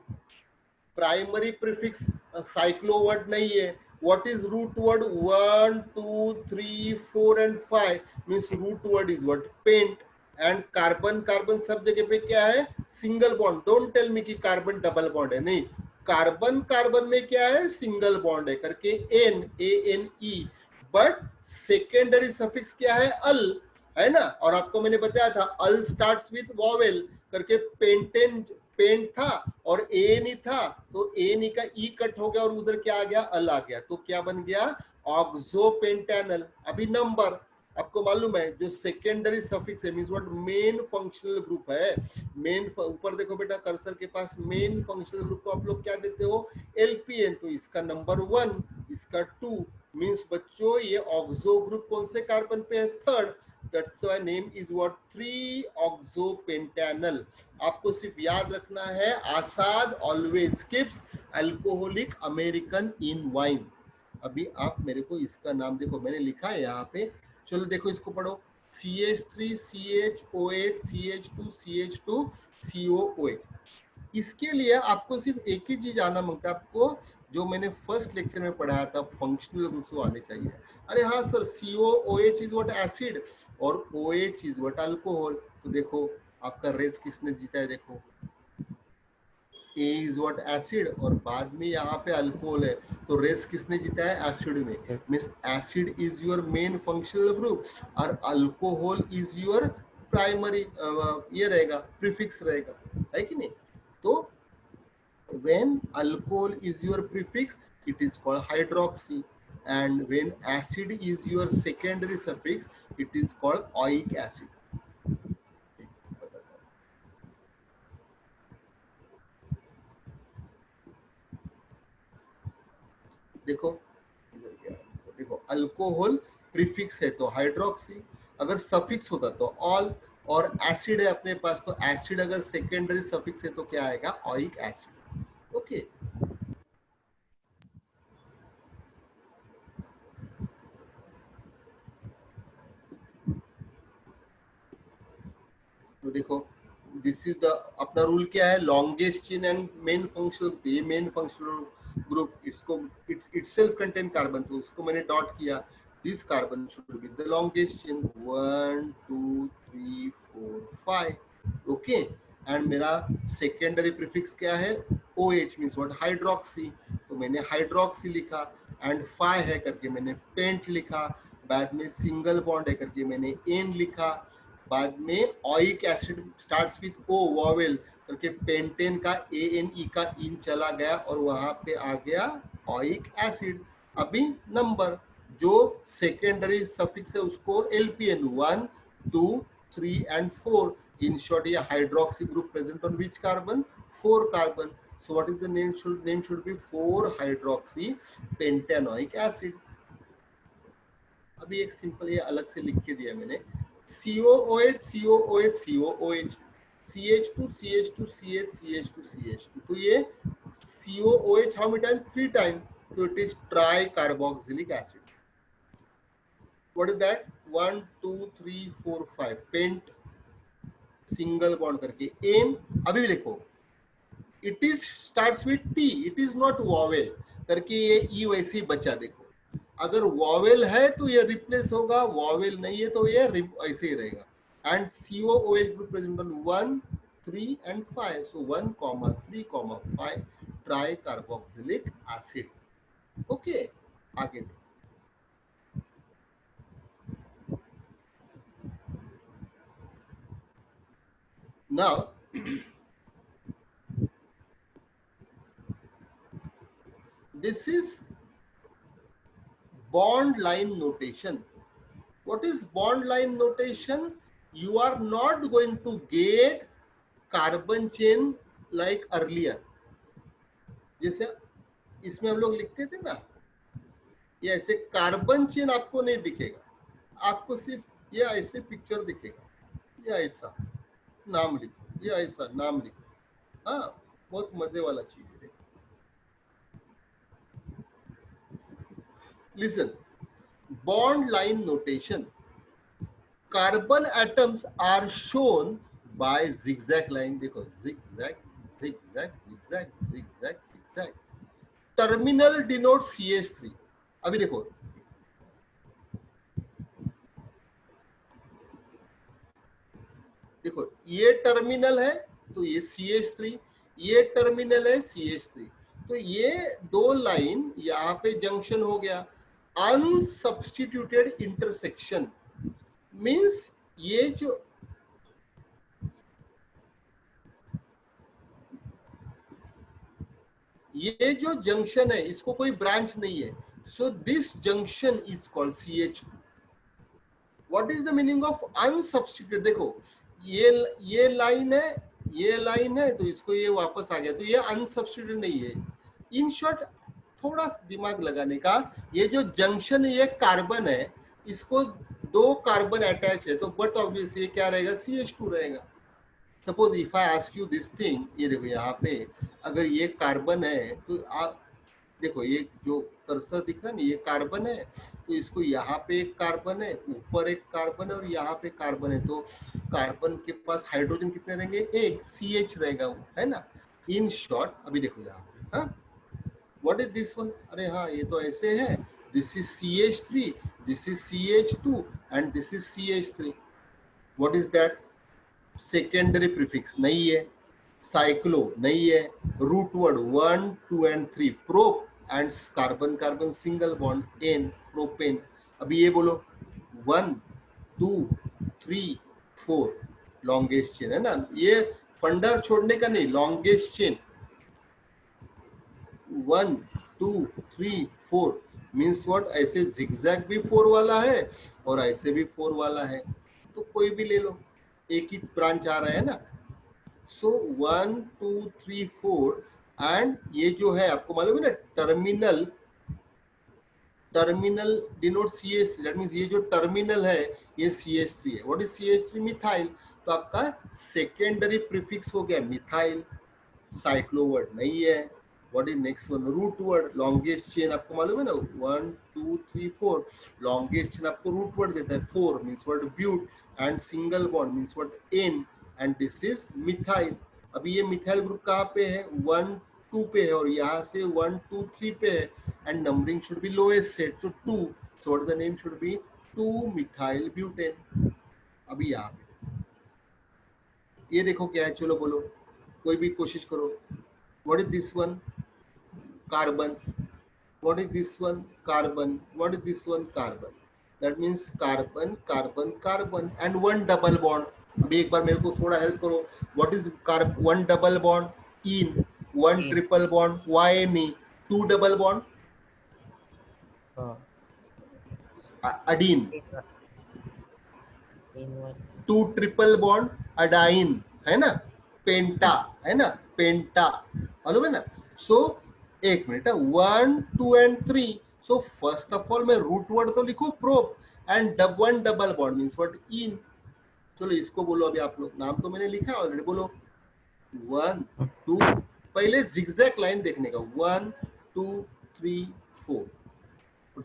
S1: Primary prefix cyclo word नहीं है, What is root word? 1, 2, 3, 4 and 5 means root word is what? Paint. And carbon carbon सब जगह पे क्या है? Single bond. Don't tell me कि carbon double bond है, नहीं. कार्बन कार्बन में क्या है? सिंगल बॉन्ड है करके ane, A N E. But secondary suffix क्या है? अल, है ना. और आपको मैंने बताया था अल स्टार्ट्स विथ वॉवेल करके. पेंटेन, पेंट था और एन ई था, तो एन ई का ई कट हो गया और उधर क्या आ गया? अल आ गया. तो क्या बन गया? ऑक्सोपेंटेनल. अभी नंबर आपको मालूम है जो सेकेंडरी सफिक्स है means what? Main functional group है. मेन ऊपर देखो बेटा कर्सर के पास, मेन फंक्शनल ग्रुप को आप लोग क्या देते हो? एलपीएन. तो इसका नंबर 1, इसका 2 मींस बच्चों ये ऑक्सो ग्रुप कौन से कार्बन पे है? Third. That's why name is what? Three oxopentanal. आपको सिर्फ याद रखना है Asad always keeps alcoholic American in wine. अभी आप मेरे को इसका नाम देखो, मैंने लिखा है यहाँ पे. चलो देखो इसको पढ़ो. CH3 CHOH CH2 CH2 COOH. इसके लिए आपको सिर्फ एक ही चीज आना मांगता है. आपको जो मैंने फर्स्ट लेक्चर में पढ़ाया था फंक्शनल ग्रुप्स वो आने चाहिए. अरे हाँ sir, COOH is what? Acid. और OH इज व्हाट? अल्कोहल. तो देखो आपका रेस किसने जीता है? देखो A इज व्हाट? एसिड. और बाद में यहाँ पे अल्कोहल है, तो रेस किसने जीता है? एसिड में. Means acid is your main functional group और अल्कोहल इज योर प्राइमरी, ये रहेगा, प्रीफिक्स रहेगा, है कि नहीं. तो when alcohol is your prefix, it is called hydroxy, and when acid is your secondary suffix, it is called oic acid. देखो देखो अल्कोहल प्रीफिक्स है तो हाइड्रोक्सी, अगर सफिक्स होता तो ऑल, और एसिड है अपने पास तो एसिड अगर सेकेंडरी सफिक्स है तो क्या आएगा? ऑइक एसिड. ओके. तो देखो दिस इज द अपना रूल क्या है? Longest chain and main functional. ये मेन फंक्शनल ग्रुप, इसको इटसेल्फ कंटेन कार्बन, तो उसको मैंने डॉट किया. This carbon should be the longest chain. 1 2 3 4 5. Okay. And मेरा सेकेंडरी प्रीफिक्स क्या है? OH means what? हाइड्रोक्सी. तो मैंने हाइड्रोक्सी लिखा. एंड 5 है करके मैंने पेंट लिखा. बाद में सिंगल बॉन्ड है करके मैंने एन लिखा. बाद में oic acid starts with O, vowel करके पेंटेन का ANE का इन चला गया और वहां पे आ गया ऑइक एसिड. अभी नंबर जो सेकेंडरी सफिक्स है उसको LPN 1 2 3 and 4. In short, ये hydroxy group present on which carbon? 4 carbon. So what is the name? Should be 4-hydroxy pentanoic acid. अभी एक सिंपल ये अलग से लिख के दिया मैंने. COOH COOH COOH CH2 CH2 CH CH2 CH2. तो ये COOH how many times? 3 times. So it is tricarboxylic acid. What is that? 1 2 3 4 5. Pent, single bond करके एन. अभी भी लिखो it is starts with T, it is not vowel करके ये ई वैसे ही बचा. देखो अगर वॉवेल है तो ये रिप्लेस होगा, वॉवेल नहीं है तो ये ऐसे ही रहेगा. And COOH group present on 1 3 and 5. So 1 3 5 tricarboxylic acid. Okay. आगे now this is bond line notation. What is bond line notation? You are not going to get carbon chain like earlier. जैसे इसमें हम लोग लिखते थे ना, ये ऐसे कार्बन चेन आपको नहीं दिखेगा. आपको सिर्फ ये ऐसे पिक्चर दिखेगा. ये ऐसा नाम लिखो, ये ऐसा नाम लिखो. हाँ, बहुत मजे वाला चीज है. Listen, bond line notation. Carbon atoms are shown by zigzag line. देखो zigzag zigzag zigzag zigzag zigzag. Terminal denotes CH3. अभी देखो, देखो ये टर्मिनल है तो ये CH3, ये टर्मिनल है CH3, तो ये दो लाइन यहाँ पे जंक्शन हो गया। अनसब्स्टिट्यूटेड इंटरसेक्शन मींस ये जो जंक्शन है इसको कोई ब्रांच नहीं है, so this junction is called CH2। What is the meaning of unsubstituted? देखो ये लाइन है, ये लाइन है, तो इसको ये वापस आ गया, तो ये अनसब्स्टिट्यूटेड नहीं है। इन शॉर्ट थोड़ा दिमाग लगाने का, ये जो जंक्शन है ये कार्बन है, इसको दो कार्बन अटैच है, तो बट ऑब्वियस ये क्या रहेगा, CH2 रहेगा। Suppose if I ask you this thing, ये देखो यहाँ पे अगर ये कार्बन है तो आप देखो ये जो कर्सर दिख रहा है ना, ये कार्बन है, तो इसको यहाँ पे एक कार्बन है, ऊपर एक कार्बन है और यहाँ पे कार्बन है, तो कार्बन के पास हाइड्रोजन कितने रहेंगे, एक, CH रहेगा वो, है ना। इन शॉर्ट अभी देखो यहाँ पे, हाँ व्हाट इज दिस वन, अरे हाँ ये तो ऐसे है, this is CH3, this is CH2 and this is CH3। What is that? Secondary prefix नहीं है, साइक्लो नहीं है, root word 1 2 and 3, prop and carbon carbon single bond ane, propane. अभी ये बोलो 1 2 3 4, लॉन्गेस्ट चेन है ना, ये फंडर छोड़ने का नहीं, लॉन्गेस्ट चेन 1 2 3 4 मीन्स व्हाट, ऐसे जिगजैग भी 4 वाला है और ऐसे भी 4 वाला है, तो कोई भी ले लो, एक ही ब्रांच आ रहा है ना। सो 1 2 3 4 एंड ये जो है आपको मालूम है ना, terminal, terminal denote CH3, that means ये जो टर्मिनल है ये CH3 है। What is CH3? मिथाइल। तो आपका सेकेंडरी प्रीफिक्स हो गया मिथाइल, साइक्लो वर्ड नहीं है। What is next one? Root word, longest chain आपको मालूम है ना, 1 2 3 4, लॉन्गेस्ट चेन आपको रूट वर्ड देता है 4 means what, but, and single bond means what, ane, and this is methyl. अभी ये मिथाइल ग्रुप कहाँ पे है, 1 2 पे है और यहाँ से 1 2 3 पे है, and numbering should be lowest set, तो 2, so what the name should be, 2 methyl butane. अभी यहाँ पे ये देखो क्या है, चलो बोलो, कोई भी कोशिश करो। What is this one? Carbon. What is this one? Carbon. What is this one? Carbon. That means carbon, carbon, carbon, and one double bond. अभी एक बार मेरे को थोड़ा हेल्प करो। What is one double bond? In. One triple bond. YNE. Two double bond. Adine. Two triple bond. Adine. है ना? पेंटा है ना, पेंटा, मालूम है ना। सो एक minute, 1 2 and 3, so first of all मैं रूट वर्ड तो लिखू prop, and one double bond means what, ene. चलो इसको बोलो, अभी आप लोग, नाम तो मैंने लिखा ऑलरेडी, बोलो 1 2, पहले जिगजैग लाइन देखने का, 1 2 3 4,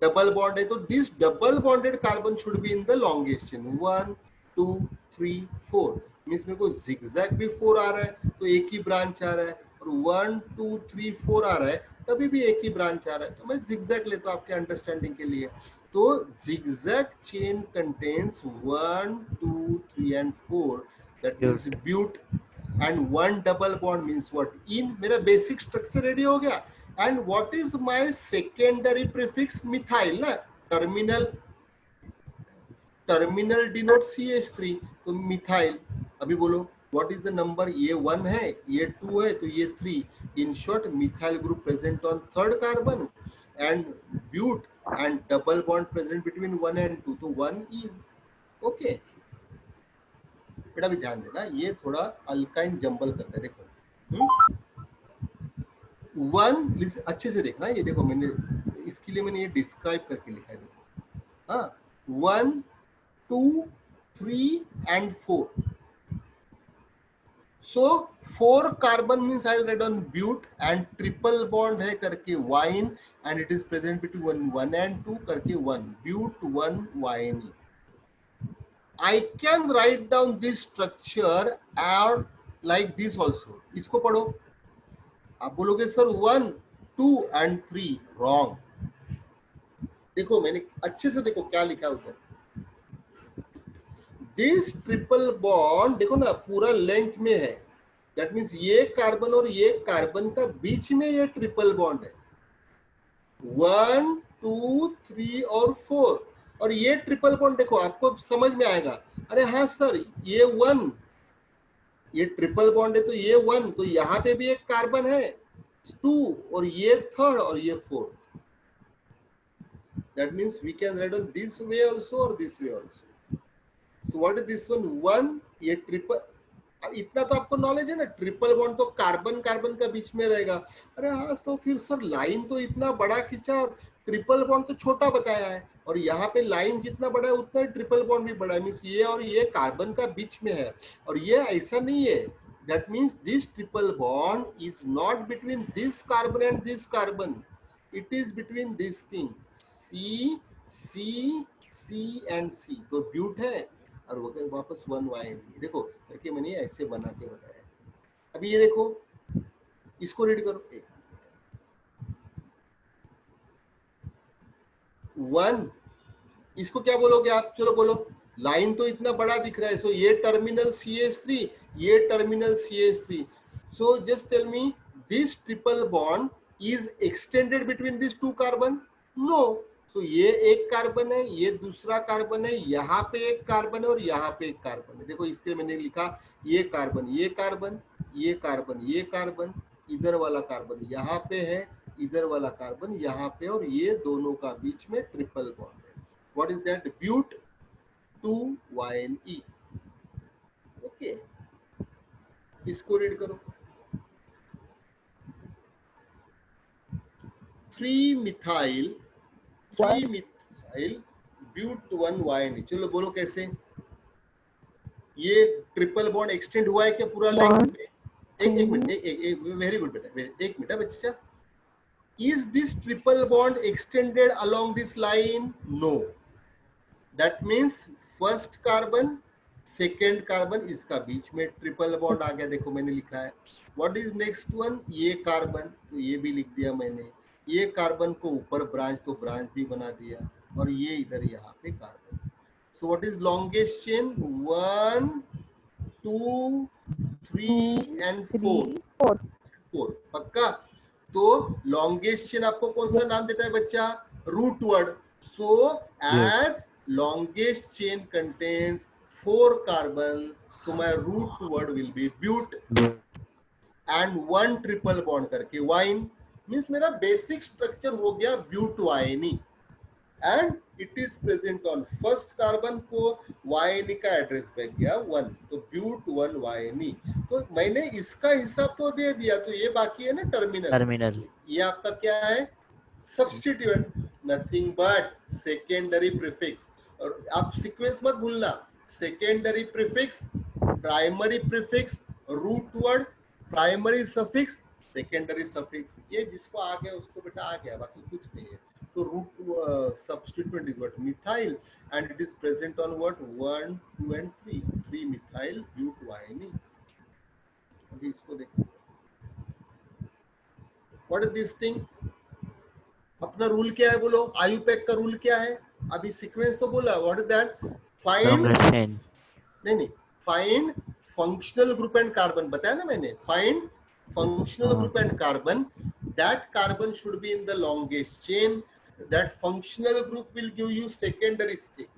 S1: डबल बॉन्ड है तो this double bonded carbon should be in the longest chain, 1 2 3 4 means मेरे को जिगजैग भी 4 आ रहा है तो एक ही ब्रांच आ रहा है, और 1 2 3 4 आ रहा है तभी भी एक ही ब्रांच आ रहा है, तो मैं जिगजैग लेता हूं आपके अंडरस्टैंडिंग के लिए। तो zigzag chain contains 1 2 3 and 4, that means but, and one double bond means what, ene. मेरा बेसिक स्ट्रक्चर रेडी हो गया। And what is my secondary prefix? Methyl ना, टर्मिनल, टर्मिनल डिनोट CH3, तो मिथाइल। अभी बोलो व्हाट इज द नंबर? ये 1 है, ये 2 है, तो ये 3। In short methyl group present on third carbon, and but and double bond present between 1 and 2, तो 1 इन। ओके बेटा, भी ध्यान देना, ये थोड़ा अल्काइन जंबल करता है, देखो 1, अच्छे से देखना, ये देखो मैंने इसके लिए मैंने ये डिस्क्राइब करके लिखा है, देखो हाँ, 1 2 3 and 4, so 4 carbon means I write on but, and triple bond है करके yne, and it is present between 1 and 2 करके 1 but 1 yne. I can write down this structure or like this also. इसको पढ़ो, आप बोलोगे सर 1 2 and 3, wrong. देखो मैंने अच्छे से देखो क्या लिखा उधर, दिस ट्रिपल बॉन्ड देखो ना पूरा लेंथ में है, दैट मीन्स ये कार्बन और ये कार्बन का बीच में ये ट्रिपल बॉन्ड है, 1 2 3 और 4, और ये ट्रिपल बॉन्ड देखो आपको समझ में आएगा, अरे हाँ सर ये 1, ये ट्रिपल बॉन्ड है तो ये 1, तो यहाँ पे भी एक कार्बन है 2, और ये 3rd और ये 4th, that means we can write on this way also or this way also. So what is this one, 1, ये ट्रिपल, इतना तो आपको नॉलेज है ना, ट्रिपल बॉन्ड तो कार्बन कार्बन का बीच में रहेगा, अरे हाँ तो फिर सर लाइन तो इतना बड़ा खींचा और ट्रिपल बॉन्ड तो छोटा बताया है, और यहाँ पे लाइन जितना बड़ा है उतना ही ट्रिपल बॉन्ड भी बड़ा है, मीन्स ये और ये कार्बन का बीच में है, और ये ऐसा नहीं है, that means this triple bond is not between this carbon and this carbon, it is between this thing C C C and C, तो ब्यूट है और वो वापस 1 वाई, देखो करके मैंने ऐसे बना के बताया। अभी ये देखो इसको रीड करो, 1, इसको क्या बोलोगे आप, चलो बोलो, लाइन तो इतना बड़ा दिख रहा है, सो ये टर्मिनल CH3, ये terminal CH3, so just tell me this triple bond is extended between this 2 carbon, no, तो ये एक कार्बन है, ये दूसरा कार्बन है, यहाँ पे एक कार्बन है और यहाँ पे एक कार्बन है, देखो इसके मैंने लिखा ये कार्बन ये कार्बन ये कार्बन ये कार्बन, इधर वाला कार्बन यहाँ पे है, इधर वाला कार्बन यहाँ पे, और ये दोनों का बीच में ट्रिपल बॉन्ड है, what is that, but 2YnE, okay, इसको रीड करो, 3 मिथाइल ब्यूट 1YnE, चलो बोलो कैसे, ये ट्रिपल बॉन्ड एक्सटेंड हुआ है क्या पूरा लेंथ में, एक मिनट, एक वेरी गुड बेटा, एक मिनट बच्चा, is this triple bond extended along this line, no, that means first carbon second carbon इसका बीच में ट्रिपल बॉन्ड आ गया, देखो मैंने लिखा है, व्हाट इज नेक्स्ट वन, ये कार्बन, तो ये भी लिख दिया मैंने, ये कार्बन को ऊपर ब्रांच तो ब्रांच भी बना दिया, और ये इधर यहाँ पे carbon, so what is longest chain, 1 2 3 and 4, पक्का, तो लॉन्गेस्ट चेन आपको कौन सा नाम देता है बच्चा, root word, so as longest chain contains 4 carbon, so my root word will be but, and 1 triple bond करके wine, means मेरा basic structure हो गया butyne, and it is present on first carbon को YnE का address bag गया 1, तो but 1YnE, तो मैंने इसका हिसाब तो दे दिया, तो ये बाकी है ना टर्मिनल, ये आपका क्या है, substituent, nothing but secondary prefix, और आप सीक्वेंस मत भूलना, secondary prefix, primary prefix, root word, primary suffix, secondary suffix, ये जिसको आ गया उसको बेटा आ गया, बाकी कुछ नहीं है, तो root substituent is what, methyl, and it is present on what 1 2 and 3 methyl butyne, अभी इसको देखो, व्हाट इज दिस थिंग, अपना रूल क्या है बोलो, आयुपैक का रूल क्या है, अभी सीक्वेंस तो बोला, व्हाट इज दैट, फाइंड, नहीं find functional group and carbon, बताया ना मैंने, find functional group and carbon, that carbon should be in the longest chain, that functional group will give you secondary state,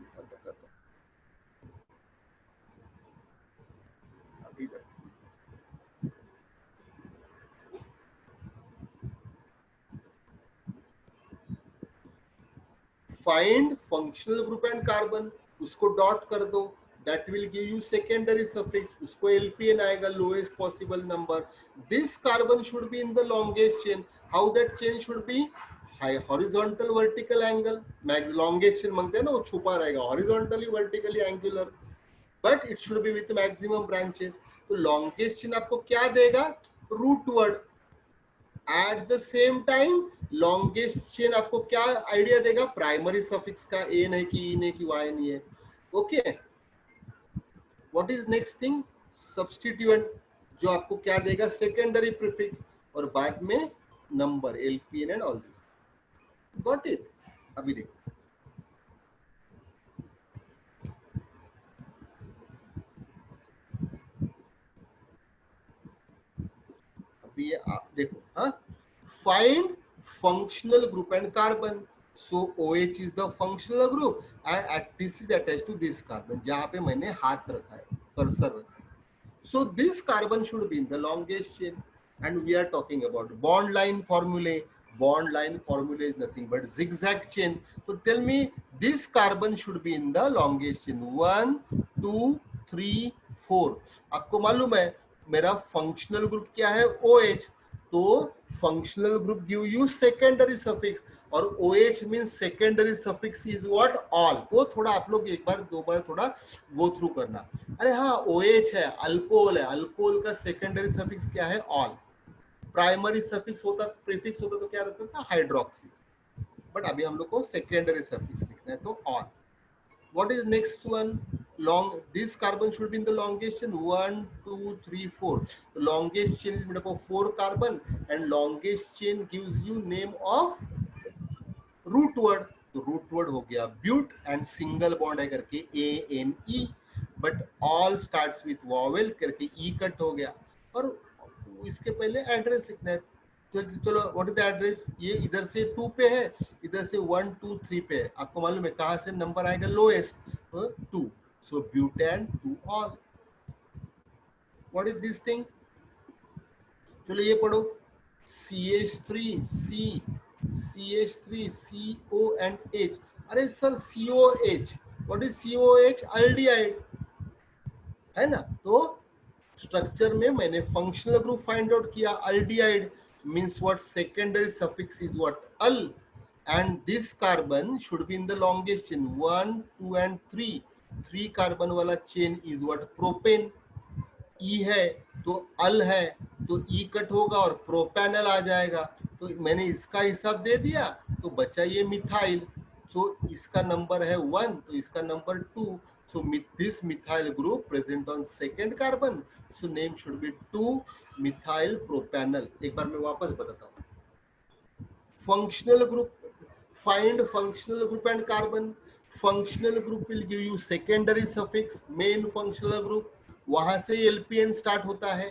S1: find functional group and carbon, उसको dot कर दो, that will give you secondary suffix, उसको LPN आएगा, lowest possible number, this carbon should be in the longest chain, how that chain should be, high horizontal vertical angle, max longest chain मांगते हैं ना, वो छुपा रहेगा, horizontally vertically angular, but it should be with maximum branches, तो longest chain आपको क्या देगा, root word, at the same time longest chain आपको क्या आइडिया देगा, प्राइमरी सफिक्स का, ए नहीं कि ई नहीं कि वाई नहीं है, okay, what is next thing, substituent, जो आपको क्या देगा, सेकेंडरी प्रीफिक्स, और बाद में number, LPN and all this, got it, अभी देखो ये देखो, हाँ, find functional group and carbon. So OH is the functional group and this is attached to this carbon. जहाँ पे मैंने हाथ रखा है, कर्सर रखा है. So this carbon should be in the longest chain, and we are talking about bond line formulae. Bond line formula is nothing but zigzag chain. So tell me, this carbon should be in the longest chain. 1, 2, 3, 4. आपको मालूम है मेरा functional group क्या है? OH. तो functional group give you secondary suffix, और OH means secondary suffix is what? All. वो थोड़ा आप लोग एक बार दो बार थोड़ा गो थ्रू करना. अरे हाँ, OH है, अल्कोहल है, अल्कोहल का सेकेंडरी सफिक्स क्या है? ऑल. प्राइमरी सफिक्स होता, प्रीफिक्स होता तो क्या रहता था? हाइड्रोक्सी. बट अभी हम लोग को सेकेंडरी सफिक्स लिखना है, तो all. What is next one? Long. This carbon should be in the longest chain. 1, 2, 3, 4. The longest chain is made up of 4 carbon, and longest chain gives you name of root word. तो root word हो गया ब्यूट, and single bond है करके ANE, but all starts with vowel करके E cut हो गया. और इसके पहले एड्रेस लिखना है. चलो, व्हाट इज द एड्रेस? ये इधर से 2 पे है, इधर से 1, 2, 3 पे है. आपको मालूम है कहां से नंबर आएगा lowest? 2. So butane two all. What is this thing? चलो ये पढ़ो. CH3, CH3, CO and H. अरे sir COH, what is COH? Aldehyde है ना. तो स्ट्रक्चर में मैंने फंक्शनल ग्रुप फाइंड आउट किया. Aldehyde means what? Secondary suffix is what? Al. And this carbon should be in the longest chain. 1, 2 and 3. 3 carbon वाला chain is what? Propane. E है तो अल है, तो E कट होगा और प्रोपेनल आ जाएगा. तो मैंने इसका हिसाब दे दिया, तो बचा ये मिथाइल. तो इसका नंबर है 1, तो इसका number 2. So this methyl group present on second carbon. So name should be 2-methyl propanol. एक बार मैं वापस बताता हूँ. Functional group. Find functional group and carbon. Functional group will give you secondary suffix, main functional group. वहां से LPN start होता है.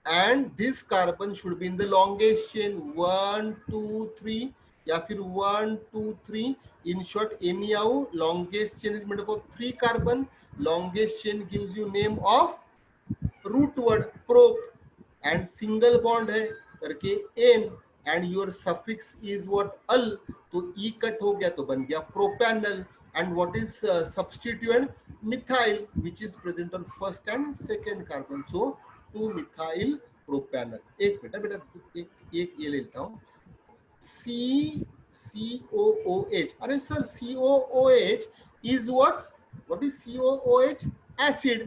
S1: And this carbon should be in the longest chain. 1, 2, 3. या फिर 1, 2, 3. In short, anyhow, longest chain is made up of 3 carbon. Longest chain gives you name of root word prop, and single bond है करके N, and your suffix is what? Al. तो E cut हो गया तो बन गया propanol. And what is substituent? Methyl, which is present on first and second carbon. So 2-methyl propanol. एक minute बेटा, एक ये लेता हूँ. COOH. अरे sir COOH is what? What is COOH? Acid.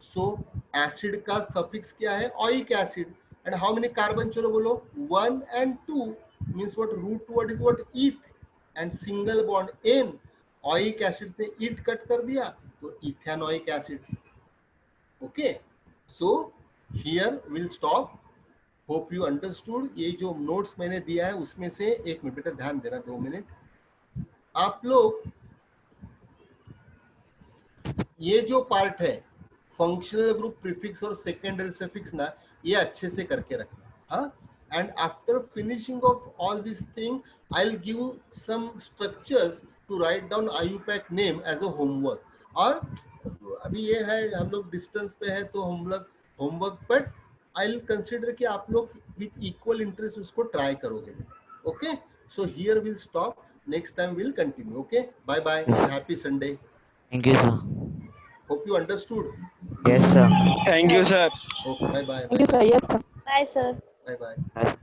S1: So acid का suffix क्या है? Oic acid. And how many carbon? चलो बोलो. 1 and 2 means what? Root word is what? Eth. And single bond N. Oic acid से eth cut कर दिया तो ethanoic acid. Okay. So here we'll stop. Hope you understood. ये जो notes मैंने दिया है उसमें से एक मिनट बेटा ध्यान देना, 2 मिनट. आप लोग ये जो पार्ट है फंक्शनल ग्रुप, प्रीफिक्स और सेकेंडरी सफिक्स ना, ये अच्छे से करके रखना. हाँ. And after finishing of all this thing I will give some structures to write down IUPAC name as a homework. और अभी ये है हम लोग डिस्टेंस पे है तो हम लोग homework, but I will consider कि आप लोग विथ इक्वल इंटरेस्ट उसको ट्राई करोगे. Okay. So here will stop. Next time will continue. Okay. Bye bye. Happy Sunday.
S2: Thank you, sir.
S1: Hope you understood.
S2: Yes, sir.
S3: Thank you, sir.
S1: Okay. Bye bye.
S4: Thank you, sir. Yes, sir.
S5: Bye, sir.
S1: Bye bye.
S2: Bye.